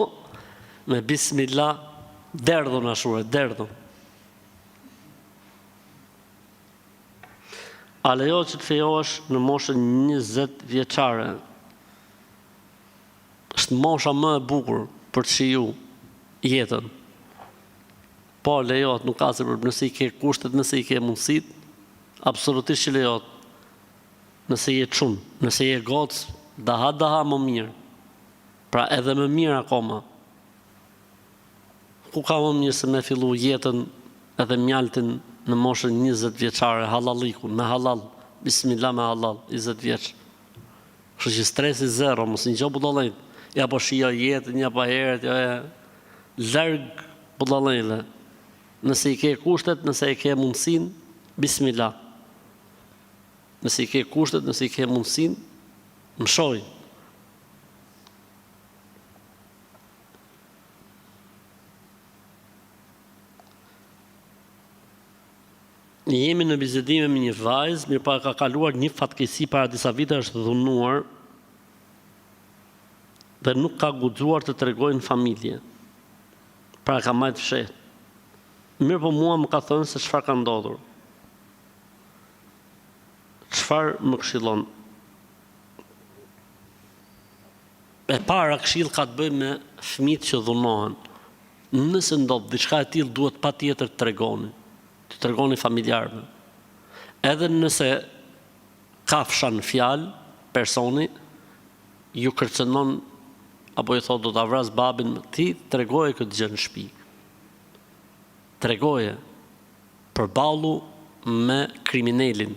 me bismillah, derdhun Ashure, derdhun. A lejohet që të fejohesh në moshën 20 vjeçare? Është mosha më e bukur për të shiju jetën. Po, lejohet, nuk ka se për nëse i ke kushtet, nëse i ke mundësit, absolutisht që lejohet. Nëse je çun, nëse je gocë, daha më mirë. Pra edhe më mirë akoma. Ku ka më mirë se me fillu jetën edhe mjaltin në moshën 20 vjeçare, halalikun, me halal, bismillah me halal, 20 vjeç. Kështu që stresi zero, mos një gjo budallejt. Ja po shio jetën, ja po heret, larg budallejle. Nëse i ke kushtet, nëse i ke mundësin, bismillah. Nëse i ke kushtet, nëse i ke mundësin, mshoj. Jemi në bisedime me një vajzë, mirë pa ka kaluar një fatkeqësi para disa vite, është dhunuar dhe nuk ka guxuar të tregojë në familje. Pra ka majtë fshet. Mirë po mua më ka thënë se çfarë ka ndodhur. Çfarë më këshillon? E para këshill ka të bëjë me fëmijët që dhunohen. Nëse ndodh diçka e tillë duhet patjetër të tregoni familjarëve. Edhe nëse ka fshan fjalë personi ju kërcënon apo i thotë do ta vras babin, ti tregoje këtë gjë në shtëpi. Tregoje përballu me kriminalin.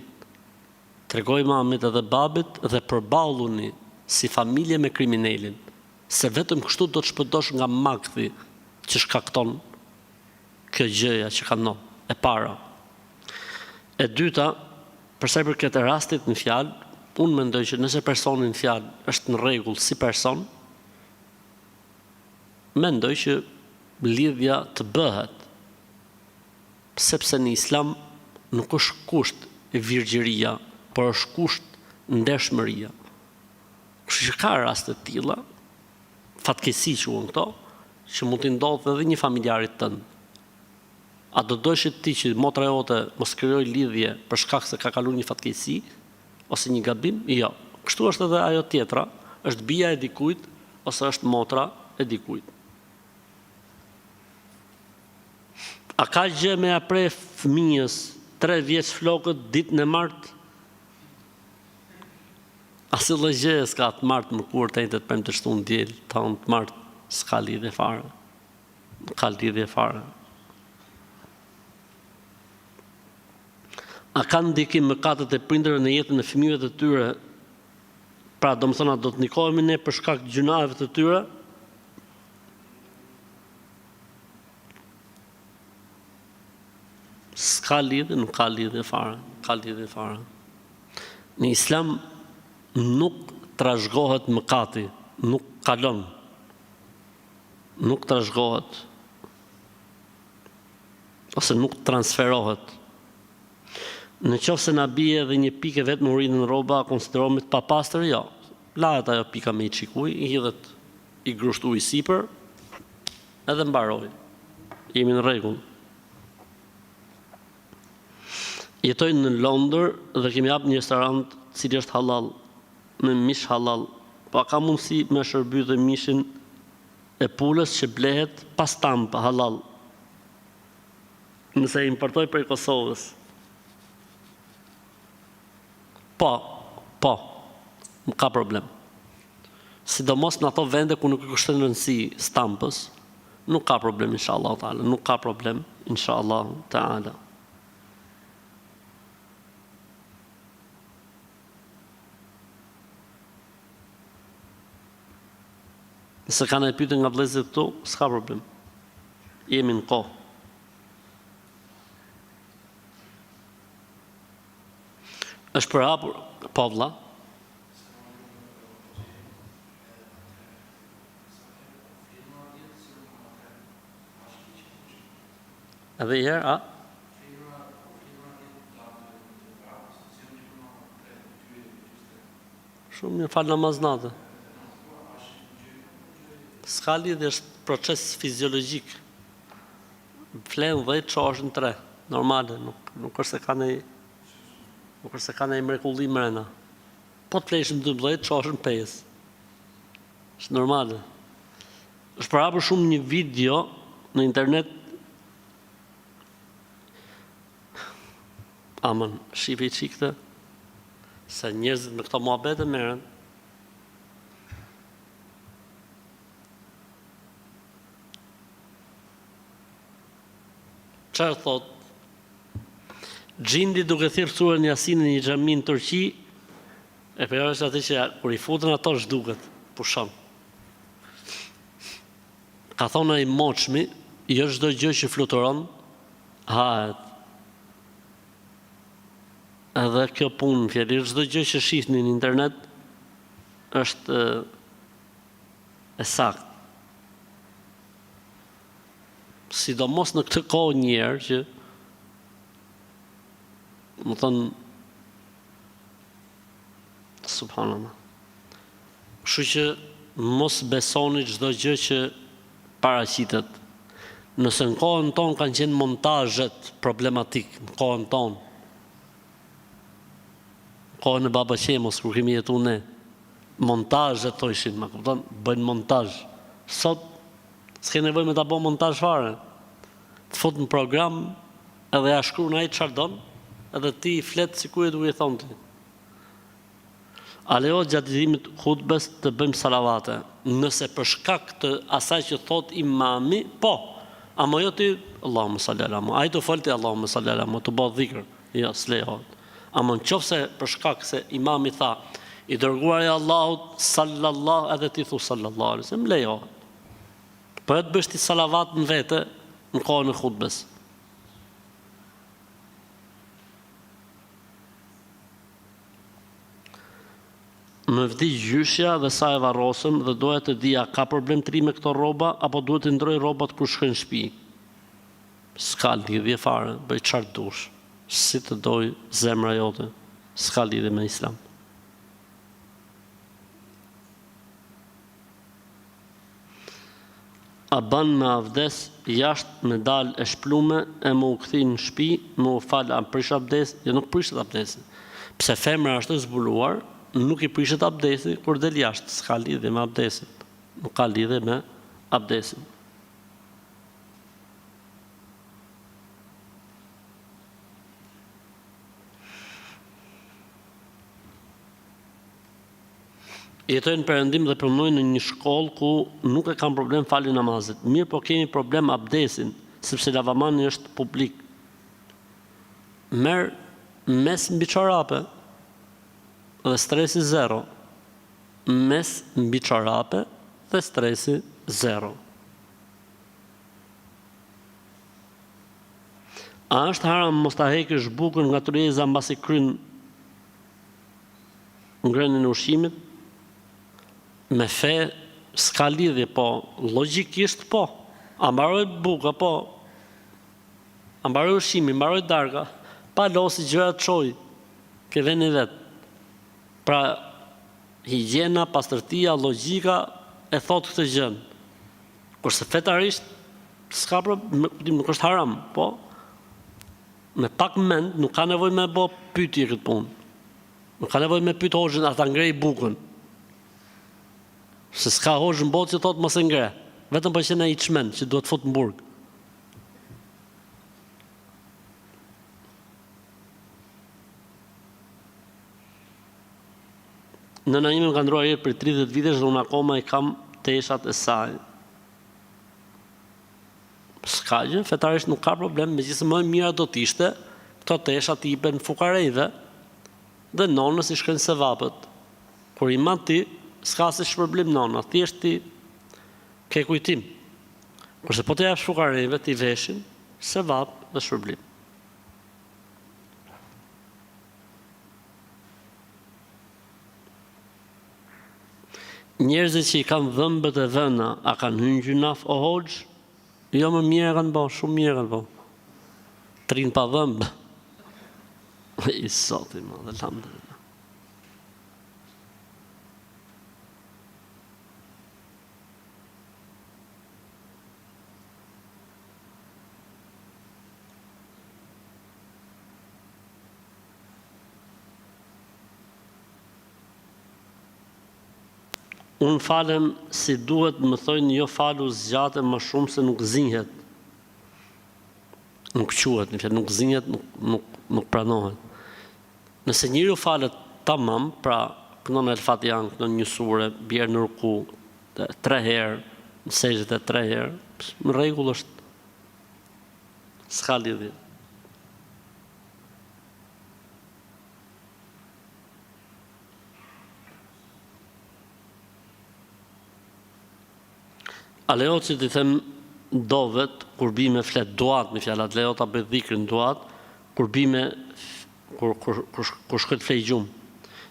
Tregoj mamit edhe babit dhe përballuni si familje me kriminalin, se vetëm kështu do të shpëtosh nga makthi që shkakton kjo gjëja që ka ndodhur. E para. E dyta, përsa i përket rastit në fjalë, unë mendoj që nëse personi në fjalë është në rregull si person, mendoj që lidhja të bëhet, sepse në Islam nuk është kusht virgjëria, por është kusht ndershmëria. Kështu që ka raste të tilla, fatkeqësi quhen këto, që mund të ndodhë edhe një familjarit tënd. A do dojshit ti që motra jote mos krijoj lidhje për shkak se ka kaluar një fatkeqësi ose një gabim? Jo. Kështu është edhe ajo tjetra, është bija e dikujt ose është motra e dikujt. A ka gjë me apre fëmijës 3 vjeç flokët ditën e martë? Asë dhe gjë s'ka të martë më kur të njëtët për më të shtu në djelë, të martë s'ka lidhje fare. Ka lidhje fare. A kanë ndikim mëkatet e prindërve në jetën e fëmijëve të tyre? Pra, domethënë, do të nikohemi ne për shkak të gjunave të tyre? S'ka lidhje, nuk ka lidhje fare. Ka lidhje fare. Në Islam nuk trashëgohet mëkati, nuk kalon. Nuk trashëgohet. Ose nuk transferohet. Në qoftë se na bie edhe një pikë vetëm urinë në rroba, konsiderohemi të papastër, jo. Lahet ajo pika me i çikuj, i hidhet i grushtu i sipër, edhe mbaroi. Jemi në rregull. Jetoj në Londër dhe kemi hap një restorant i cili është halal, me mish halal. Po ka mundësi me shërby dhe mishin e pulës që blehet pas stamp halal. Nëse importoj prej Kosovës. Po, ka problem. Sidomos në ato vende ku nuk kushton rëndësi stampës, nuk ka problem, inshallah taala, nuk ka problem, inshallah taala. Nëse kanë e pyetje nga vëllezërit këtu, s'ka problem. Jemi në kohë. Është për hapur, po vëlla. Edhe herë, a? Shumë një falë namaznate. S'ka lidhje, është proces fiziologjik. Flen 10, çohesh në 3, normale, nuk është se ka një nuk është se ka një mrekulli mrena. Po të flesh në 12, çohesh në 5. Është normale. Është për hapur shumë një video në internet. Aman, shifi çikte se njerëzit me këto muhabete merren. Çfarë thot? Gjindi duke thirrë surën Yasin në një xhami në Turqi, e për është atë që kur i futën ato zhduket, pushon. Ka thonë ai moçmi, jo çdo gjë që fluturon, hahet. Edhe kjo punë, fjallir, çdo gjë që shihni në internet është e saktë. Sidomos në këtë kohë njerë që Më thënë, subhanallah. Kështu që mos besoni çdo gjë që paraqitet. Nëse në kohën tonë kanë qenë montazhet problematik, në kohën tonë, në kohën e Baba Qemos, kur kemi jetu ne, montazhet thoshin, ma kupton, bëjnë montazh. Sot s'ke nevojë me ta bëj montazh fare. Të fut në program edhe ja shkruan ai çfarë don, edhe ti flet sikur e duhet i thon ti. A lejo gjatë dëgjimit hutbes të bëjmë salavate? Nëse për shkak të asaj që thot imami, po. Ama jo ti Allahumma salli ala Muhammed. Ai të folti Allahumma salli ala Muhammed, të bëj dhikr. Jo, s'lejohet. Ama nëse për shkak se imami tha, i dërguari i Allahut sallallahu, edhe ti thu sallallahu alaihi wasallam, lejohet. Po të bësh ti salavat në vete në kohën e hutbes. Më vdi gjyshja dhe sa e varrosëm dhe doja të dija ka problem të ri me këto rroba apo duhet të ndroj rrobat kur shkoj në shtëpi. S'ka lidhje fare, bëj çfarë dush. Si të doj zemra jote, s'ka lidhje me Islam. A ban me avdes jashtë me dal e shplume e më u kthi në shtëpi, më u fal a prish abdes, jo nuk prishet abdesin. Pse femra është e zbuluar, nuk i prishet abdesi kur del jashtë, s'ka lidhje me abdesin. Nuk ka lidhje me abdesin. Jetojnë perëndim dhe punojnë në një shkollë ku nuk e kanë problem faljen namazit. Mirë, po kemi problem abdesin, sepse lavamani është publik. Merr mes mbi çorape dhe stresi zero. Mes mbi çorape dhe stresi zero. A është haram mos ta heqësh bukën nga tryeza mbasi kryen ngrënien e ushqimit? Me fe s'ka lidhje, po, logjikisht po. A mbaroj buka, po. A mbaroj ushqimi, mbaroj darka, pa losi gjëra të çoj, ke veni vet. Pra, higjiena, pastërtia, logjika e thot këtë gjën. Kurse fetarisht s'ka problem, nuk është haram, po. Me pak mend nuk ka nevojë me bë pyetje këtë punë. Nuk ka nevojë me pyet hoxhën ata ngrej bukën. Se s'ka hoxhë në botë që thotë mos e ngre. Vetëm për që në i çmen që duhet fut në burg. Nëna ime më ka ndruar jetë për 30 vitesh dhe unë akoma i kam teshat e saj. S'ka gjë, fetarisht nuk ka problem, megjithëse më e mira do t'ishte këto teshat i jipen fukarejve dhe nonës i shkojnë sevapët. Kur i mat ti, s'ka se shpërblim nona, thjesht ti ke kujtim. Kurse po të japsh fukarejve, ti veshin, sevap dhe shpërblim. Njerëzit që i kanë dhëmbët e vëna, a kanë hyrë gjunaf o hoxh? Jo, më mirë e kanë bërë, shumë mirë e kanë bërë. Trin pa dhëmbë. I soti, ma, dhe lamdë. Unë falem si duhet, më thojnë jo falu zgjate më shumë se nuk zinhet. Nuk quhet, nuk zinhet, nuk pranohet. Nëse njëri falet tamam, pra kënon el Fatihan, kënon një sure, bjerë në ruku 3 herë, në sejdë 3 herë, në rregull është. S'ka lidhje. A lejo që të them dovet, kur bime flet duat me fjallat, lejo ta bëj dhikrin duat, kur bime, kur shkët flej gjumë.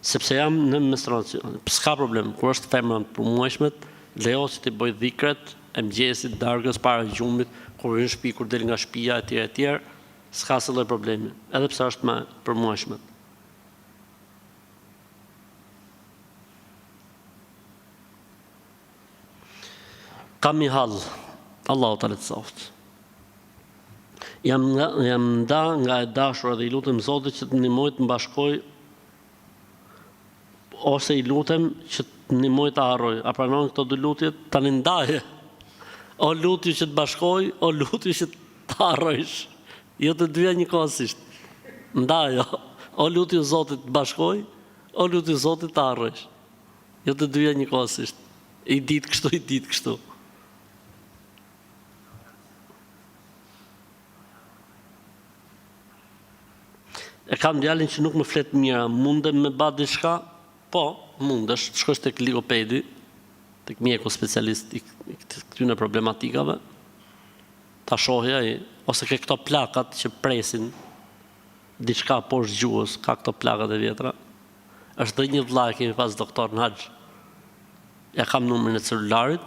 Sepse jam në menstruacion, s'ka problem, kur është femra për muajshmet, lejo që të bëj dhikret, e mëgjesit, dargës, para gjumit, kur në shtëpi, kur del nga shtëpia, etj. s'ka asnjë lloj problemi, edhe pse është me përmuajshme. Kam një hall, Allahu ta letësoft. Jam nda nga e dashura dhe i lutem Zotit që të ndihmoj të mbashkoj ose i lutem që të ndihmoj të harroj. A pranon këto dy lutje? Tani ndaje. O lutju që të bashkoj, o lutju që të harrojsh. Jo të dyja njëkohësisht. Ndajo. O lutju Zotit të bashkoj, o lutju Zotit të harrojsh. Jo të dyja njëkohësisht. I ditë kështu. E kam djalin që nuk më flet mira, mundem me ba diçka? Po, mundesh, shkosh tek logopedi, tek mjeku specialist i këtyre problematikave, ta shohja ai, ose ke këto plakat që presin diçka poshtë gjuhës, ka këto plakat e vjetra. Është dhe një vëlla që kemi pas doktor në Haxh. Ja kam numrin e celularit,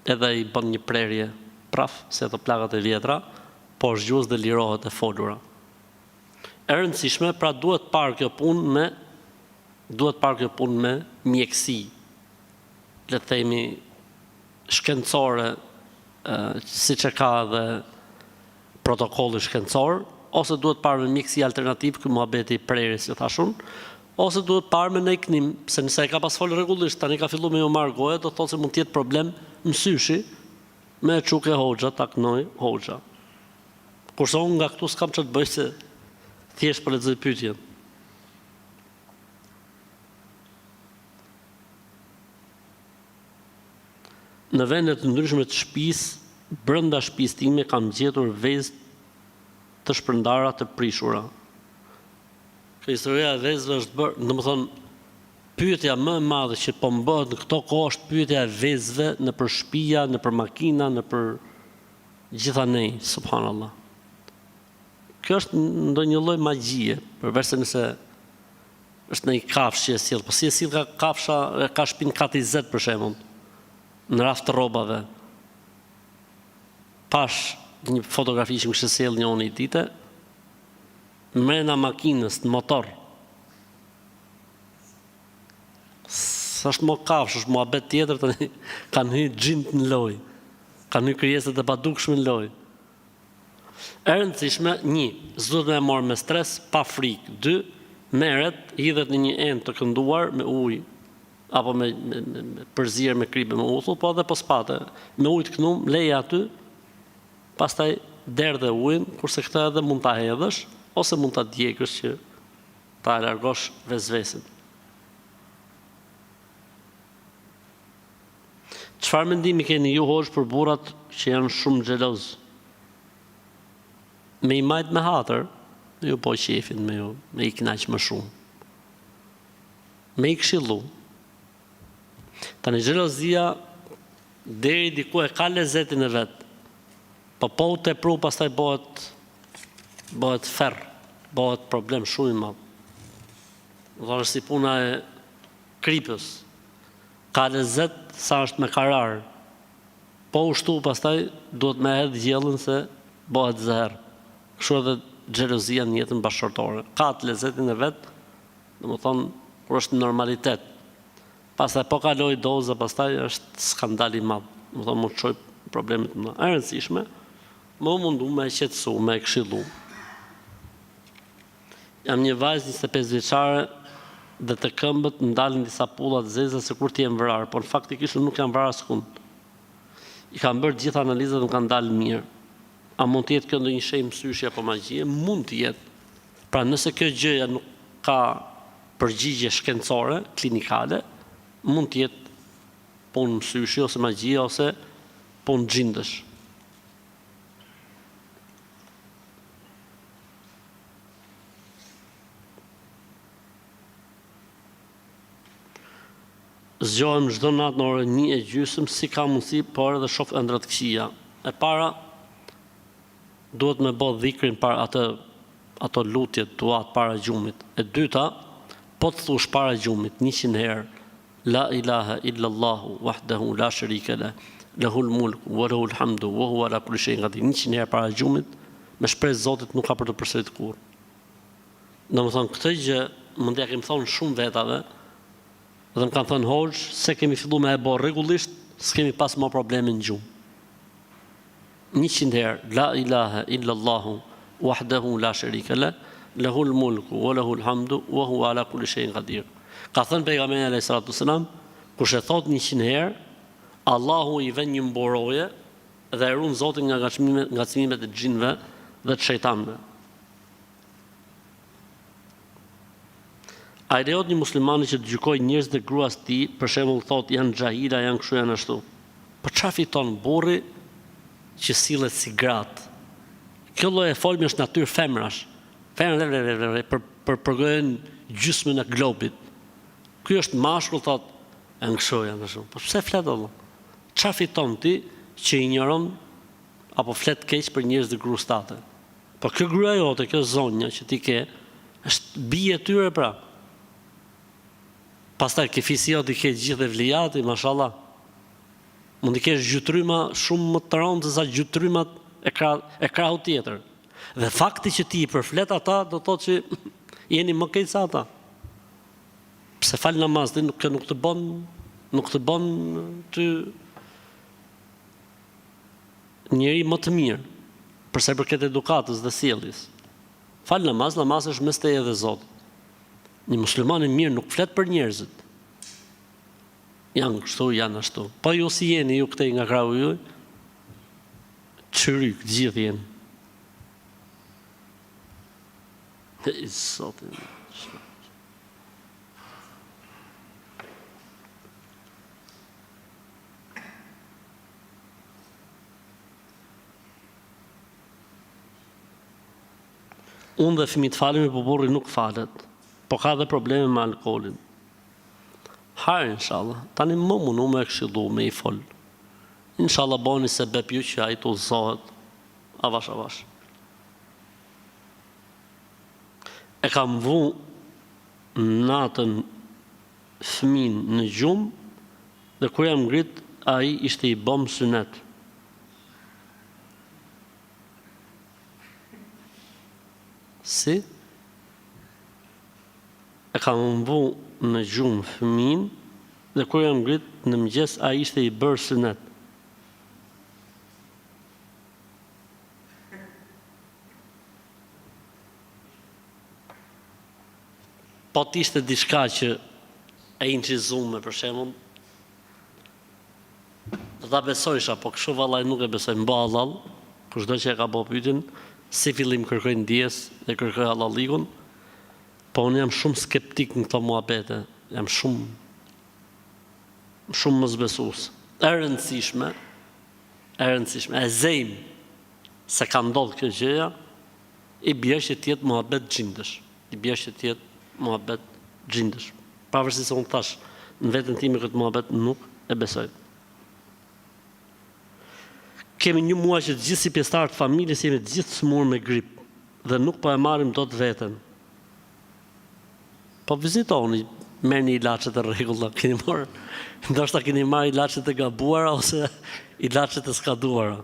edhe i bën një prerje praf se ato plakat e vjetra poshtë gjuhës dhe lirohet e folura. E rëndësishme, pra duhet parë kjo punë me mjekësi, le të themi shkencore, siç e ka dhe protokolli shkencor, ose duhet parë me mjekësi alternativ, ky muhabeti i prerjes që thashun, ose duhet parë me nejknim, se nëse e ka pas folë rregullisht, tani ka filluar me ju marr goja, do thotë se mund të jetë problem mësyshi me çuke hoxha, taknoj hoxha. Kurse unë nga këtu s'kam ç'të bëj se thjesht për lexoj pyetjen. Në vende të ndryshme të shtëpisë, brenda shtëpisë time kam gjetur vezë të shpërndara të prishura. Kjo historia e vezëve është bërë, domethënë pyetja më e madhe që po m'bëhet në këto kohë është pyetja e vezëve nëpër shtëpia, nëpër makina, nëpër gjitha ne, subhanallahu. Kjo është ndonjë lloj magjie, përveç se nëse është në një kafshë që e sill, po si e sill ka kafsha, ka shpinë K20 për shembull, në raft të rrobave. Pash një fotografi që më kishte sjell një dite, mrena makinës, në motor. S'është më kafshë, është muhabet tjetër, tani kanë hyrë xhint në lojë. Kanë hyrë krijesat e padukshme në lojë. E rëndësishme, 1, s'duhet me marrë me stres, pa frikë. 2, merret, hidhet në një enë të kënduar me ujë, apo me përzierë me kripe me uthull, po edhe pospate. Me ujë të kënum, leje aty, pastaj derdhe ujin, kurse këtë edhe mund ta hedhësh, ose mund ta djegësh që ta largosh vezvesin. Çfarë mendimi keni ju hoxh për burrat që janë shumë xheloz? Me i majt me hatër, ju po qefin me i knaq më shumë. Me i këshillu. Tani xhelozia deri diku e ka lezetin e vet. Po u tepru pastaj bëhet ferr, bëhet problem shumë i madh. Do është si puna e kripës. Ka lezet sa është me karar. Po u shtu pastaj duhet me hedh gjellën se bëhet zehër. Kështu edhe xhelozia në jetën bashkëtorë. Ka të lezetin e vet, domethënë kur është në normalitet. Pastaj po kaloj doza, pastaj është skandal i madh. Domethënë mund të çoj probleme të mëdha. E rëndësishme, më mundu me qetësu, me këshillu. Jam një vajzë 25 vjeçare dhe të këmbët ndalin disa pulla të zeza sikur të jem vrarë, por faktikisht nuk jam vrarë askund. I kam bërë gjithë analizat dhe më kanë dalë mirë. A mund të jetë kjo ndonjë shenjë mësyshi apo magjie? Mund të jetë. Pra nëse kjo gjëja nuk ka përgjigje shkencore, klinikale, mund të jetë punë mësyshi ose magjie ose punë xhindësh. Zgjohem çdo natë në orën 1:30, si ka mundësi, por edhe shoh ëndra të këqija. E para, duhet me bë dhikrin para ato lutjet duat para gjumit. E dyta, po të thush para gjumit 100 herë, la ilaha illa Allahu wahdahu la sharika lah, lahul mulku wa lahul hamdu wa huwa ala kulli shay'in qadir. 100 herë para gjumit, me shpresë Zotit nuk ka për të përsëritur kurrë. Domethënë këtë gjë mund t'ja kemi thonë shumë vetave, dhe më kanë thënë hoxh, se kemi filluar me e bë rregullisht, s'kemi pas më probleme në gjumë. 100 herë, la ilaha illallahu wahdahu la sharika lah, lahul mulku wa lahul hamdu wa huwa ala kulli shay'in qadir. Ka thënë pejgamberi alayhis salatu wasalam, kush e thot 100 herë, Allahu i vën një mburoje dhe e ruan Zotin nga ngacmimet e xhinëve dhe të shejtanëve. A i lejohet një muslimani që të gjykoj njerëz dhe gruas të tij, për shembull thotë janë xhahila, janë kështu, janë ashtu. Për çfarë fiton burri që sillet si gratë? Kjo lloj e folmi është natyrë femrash. Femra për përgojën gjysmën e globit. Ky është mashkull thotë janë kështu, janë ashtu. Po pse flet Allah? Çfarë fiton ti që injoron apo flet keq për njerëz dhe gruas tate? Po kjo gruaja jote, kjo zonja që ti ke, është bie e tyre pra. Pastaj ke fisia ti ke gjithë vlijati, mashallah. Mund të kesh gjytryma shumë më të rëndë se sa gjytrymat e krahut tjetër. Dhe fakti që ti i përflet ata do të thotë që jeni më keq se ata. Pse fal namaz ti nuk të bën ty njeri më të mirë, përsa i përket edukatës dhe sjelljes. Fal namaz është mes teje dhe Zotit. Një musliman i mirë nuk flet për njerëzit. Janë kështu, janë ashtu. Po ju si jeni ju këtej nga krahu juaj? Çryk, gjithë jeni. I Zotit. Unë dhe fëmijët falemi, po burri nuk falet. Po ka dhe probleme me alkoolin. Hajë, inshallah. Tani më mundu me e këshillu, me i fol. Inshallah boni se bep ju që a i të udhëzohet. Avash. E kam vu natën fëmin në gjumë, dhe kur jam ngrit, a i ishte i bom synet. Si? E kam vu në gjumë fëmin, dhe kur jam ngrit në mëngjes, a ishte i bërë synet. Po t'ishte diçka që e incizume, për shembull, do ta besojsha, po kështu vallaj nuk e besoj, mba halal, kushdo që e ka bë pyetjen, si fillim kërkoj ndjes dhe kërkoj hallallikun, po unë jam shumë skeptik në këto muhabete, jam shumë mosbesues. E rëndësishme, e zejm se ka ndodhur kjo gjëja, i bie që të jetë muhabet xhindësh. Pavarësisht se unë thash, në veten time këtë muhabet nuk e besoj. Kemi një muaj që të gjithë si pjesëtarë të familjes jemi të gjithë smur me grip dhe nuk po e marrim dot veten. Po vizitoni, merrni ilaçet e rregulla, keni marrë, ndoshta keni marrë ilaçet e gabuara ose ilaçet e skaduara.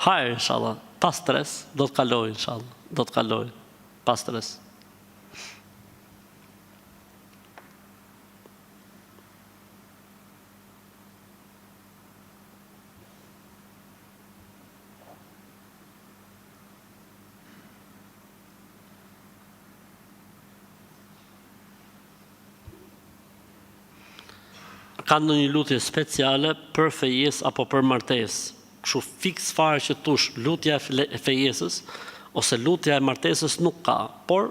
Hajë, inshallah, pas stres, do të kaloj, inshallah, pas stres. Ka ndonjë lutje speciale për fejes apo për martesë? Kështu fiks fare që tush lutja e fejesës ose lutja e martesës nuk ka, por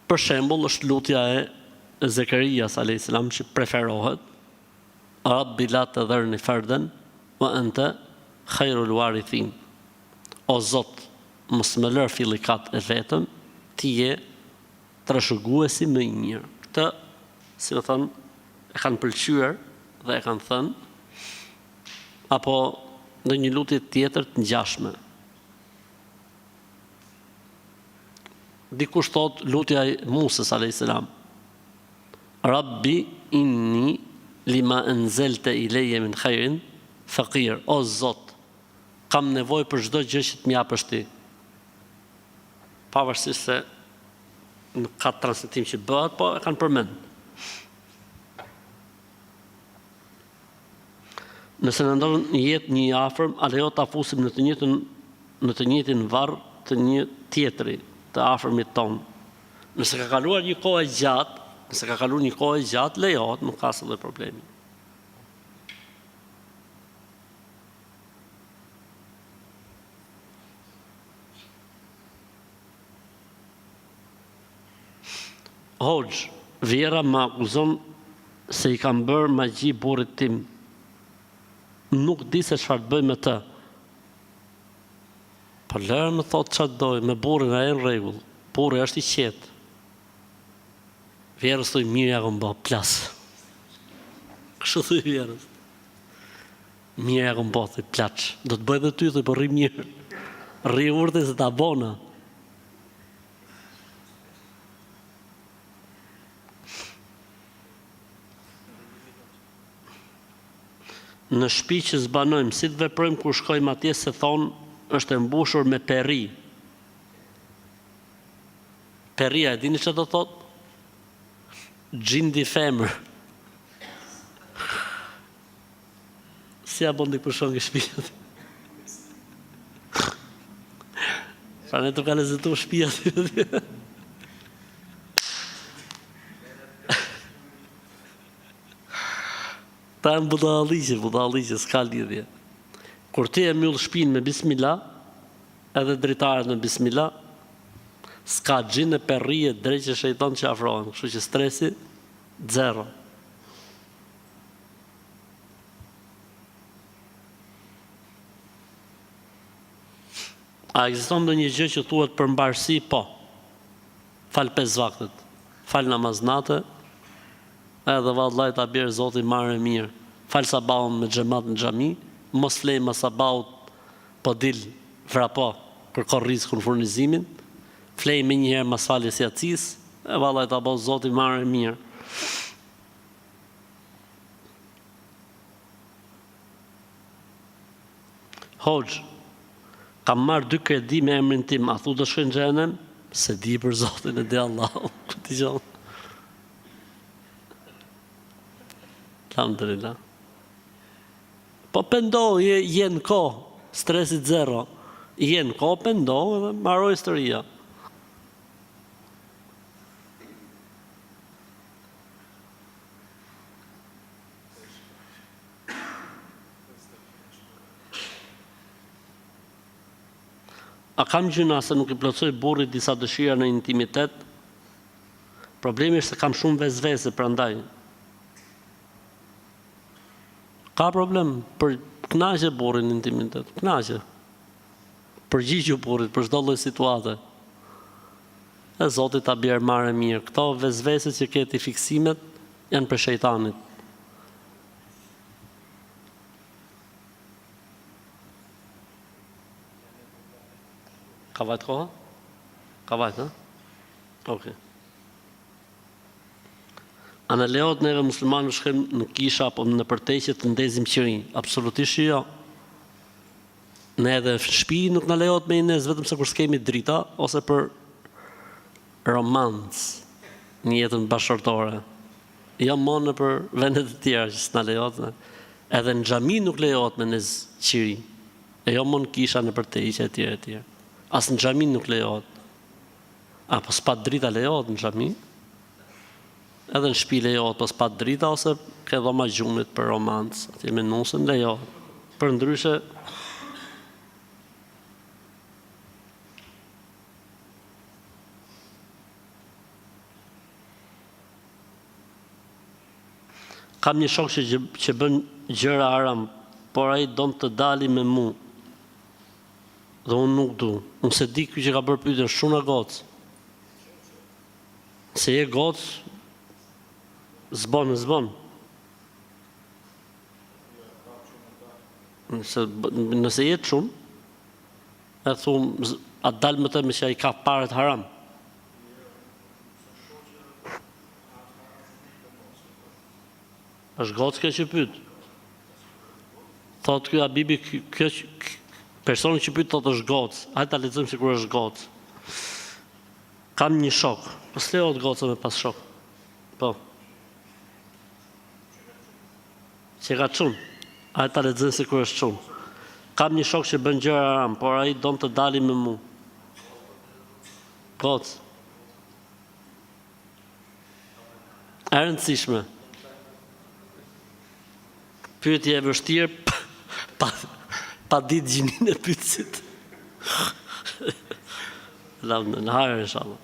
për shembull është lutja e Zekarias alayhis salam që preferohet, Rabbi la tadharni fardan wa anta khairul warithin. O Zot, mos më lër fillikat e vetëm, ti je trashëguesi më i mirë. Këtë, si më thënë, e kanë pëlqyer dhe e kanë thënë, apo në një lutje tjetër të ngjashme. Dikush thot lutja e Musës alayhis salam, Rabbi inni lima enzelte ileje min khairin faqir, o Zot, kam nevojë për çdo gjë që të më japësh ti. Pavarësisht se nuk ka transmetim që bëhet, po e kanë përmend. Nëse në ndodh një jetë një afërm, a lejo ta fusim në të njëjtin varr të një tjetri, të afërmit ton. Nëse ka kaluar një kohë gjatë, lejohet, nuk ka asnjë problemi. Hoxh, Vjera më akuzon se i kam bërë magji burrit tim. Nuk di se çfarë të bëj me të. Po lërë më thotë çfarë doj, me burrin ai në rregull. Burri është i qetë. Vjerës thoi mirë ja kom bë, plas. Kështu thoi Vjerës. Mirë ja kom bë, thoi plaç. Do të bëj edhe ty, thoi po rri mirë. Rri urtë se ta bona. Në shtëpi që zbanojmë, si të veprojmë kur shkojmë atje se thonë është e mbushur me perri. Perria, e dini që do thotë? Gjindi femër. Si ja bondi përshon nga shtëpia? Pra ne të ka lezetu shtëpia. Ta e budalliqe, s'ka lidhje. Kur ti e mbyll shtëpinë me bismillah, edhe dritarët me bismillah, s'ka gjin e perrije drejt që shejton që afrohen, kështu që stresi zero. A ekziston ndonjë gjë që thuhet për mbarësi? Po. Fal 5 vaktet, fal namaznate, edhe vallaj ta bjerë Zoti marrë mirë. Fal sabahun me xhamat në xhami, mos flej mas sabahut po dil vrapo, kërko rrezikun furnizimin, flej me njëherë mas faljes jacis, e vallaj ta bëj Zoti marrë mirë. Hoxh, kam marrë 2 kredi me emrin tim, a thu do shkoj në xhenem? Se di për Zotin e di Allahu. Alhamdulillah. Po pëndohë, je në kohë, stresit zero. Je në kohë, pëndohë dhe marroj historia. A kam gjyna se nuk i plotësoj burrit disa dëshira në intimitet? Problemi është se kam shumë vezvese prandaj. Ka problem, për knaqe burrin në intimitet, knaqe. Përgjigju burrit për çdo lloj situate. E Zoti ta bjerë marrë mirë. Këto vezvese që keti fiksimet janë për shejtanit. Ka vajt koha? Ka vajt, ha? Okej. A në lejohet neve muslimanë shkojmë në kisha apo në përteqje të ndezim qirin? Absolutisht jo. Ne edhe në shtëpi nuk na lejohet me inez vetëm se kur s'kemi drita ose për romancë në jetën bashkëtorë. Jo më në për vendet e tjera që s'na lejohet. Edhe në xhami nuk lejohet me nez qiri. E jo më në kisha në përteqje etj etj. As në xhami nuk lejohet. Apo s'pa drita lejohet në xhami? Edhe në shtëpi lejohet, pas pa drita ose ke dhoma gjunit për romancë, atje me nusën lejohet. Për ndryshe kam një shok që bën gjëra haram, por ai don të dali me mu. Dhe unë nuk du. Unë se di ky që ka bërë pyetjen shumë e gocë. Se je gocë, zbon. Nëse jetë shumë, e thumë, a dalë më të me që a i ka paret haram. Është gocë kjo që pyet. Thotë ky Habibi, personi që pyet thotë është gocë. Hajde ta lexojmë sikur është gocë. Kam një shok. Po s'lejohet goca me pas shok. Po. Që ka çun. Hajde ta lexojmë sikur është çun. Kam një shok që bën gjëra haram, por ai don të dali me mua. Gocë. E rëndësishme. Pyetje e vështirë, pa ditë gjinin e pyetësit. Në hajër, inshallah.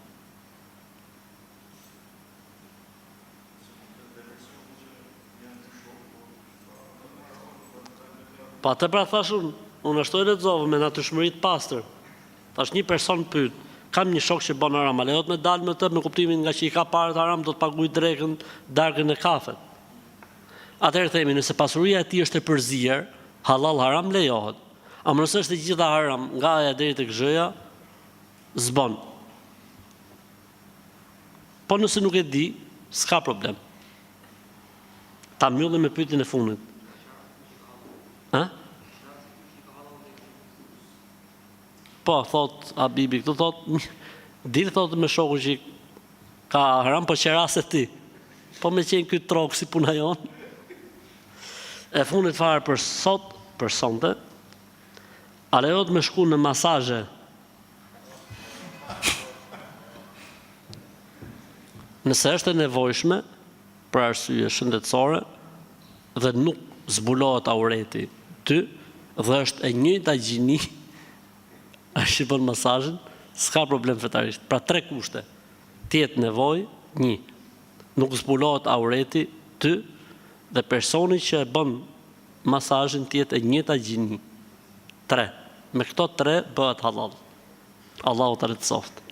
Pa të pra thash unë ashtu e lexova me natyrshmëri të pastër. Tash një person pyet, kam një shok që bën haram, a lejohet me dalë me të me kuptimin nga që i ka parë të haram do të paguaj drekën, darkën e kafet. Atëherë themi, nëse pasuria e tij është e përzier, halal haram lejohet. Ama nëse është e gjitha haram, nga aja deri tek zhëja, s'bën. Po nëse nuk e di, s'ka problem. Ta mbyllim me pyetjen e fundit. Po, thot Habibi, këtu thot, dirë thot me shoku që ka haram për qeras e ti. Po me qenë këtë trokë si puna jonë. E fundit fare për sot, për sonte, a lejohet me shku në masazhe. Nëse është e nevojshme, për arsye shëndetësore, dhe nuk zbulohet aureti ty, dhe është e njëjta gjini, është që bën masazhin, s'ka problem fetarisht. Pra 3 kushte. Tjetë nevojë, 1. Nuk zbulohet aureti ty, dhe personi që e bën masazhin tjetë e njëjta gjini. 3. Me këto 3 bëhet halal. Allahu ta lehtësoftë.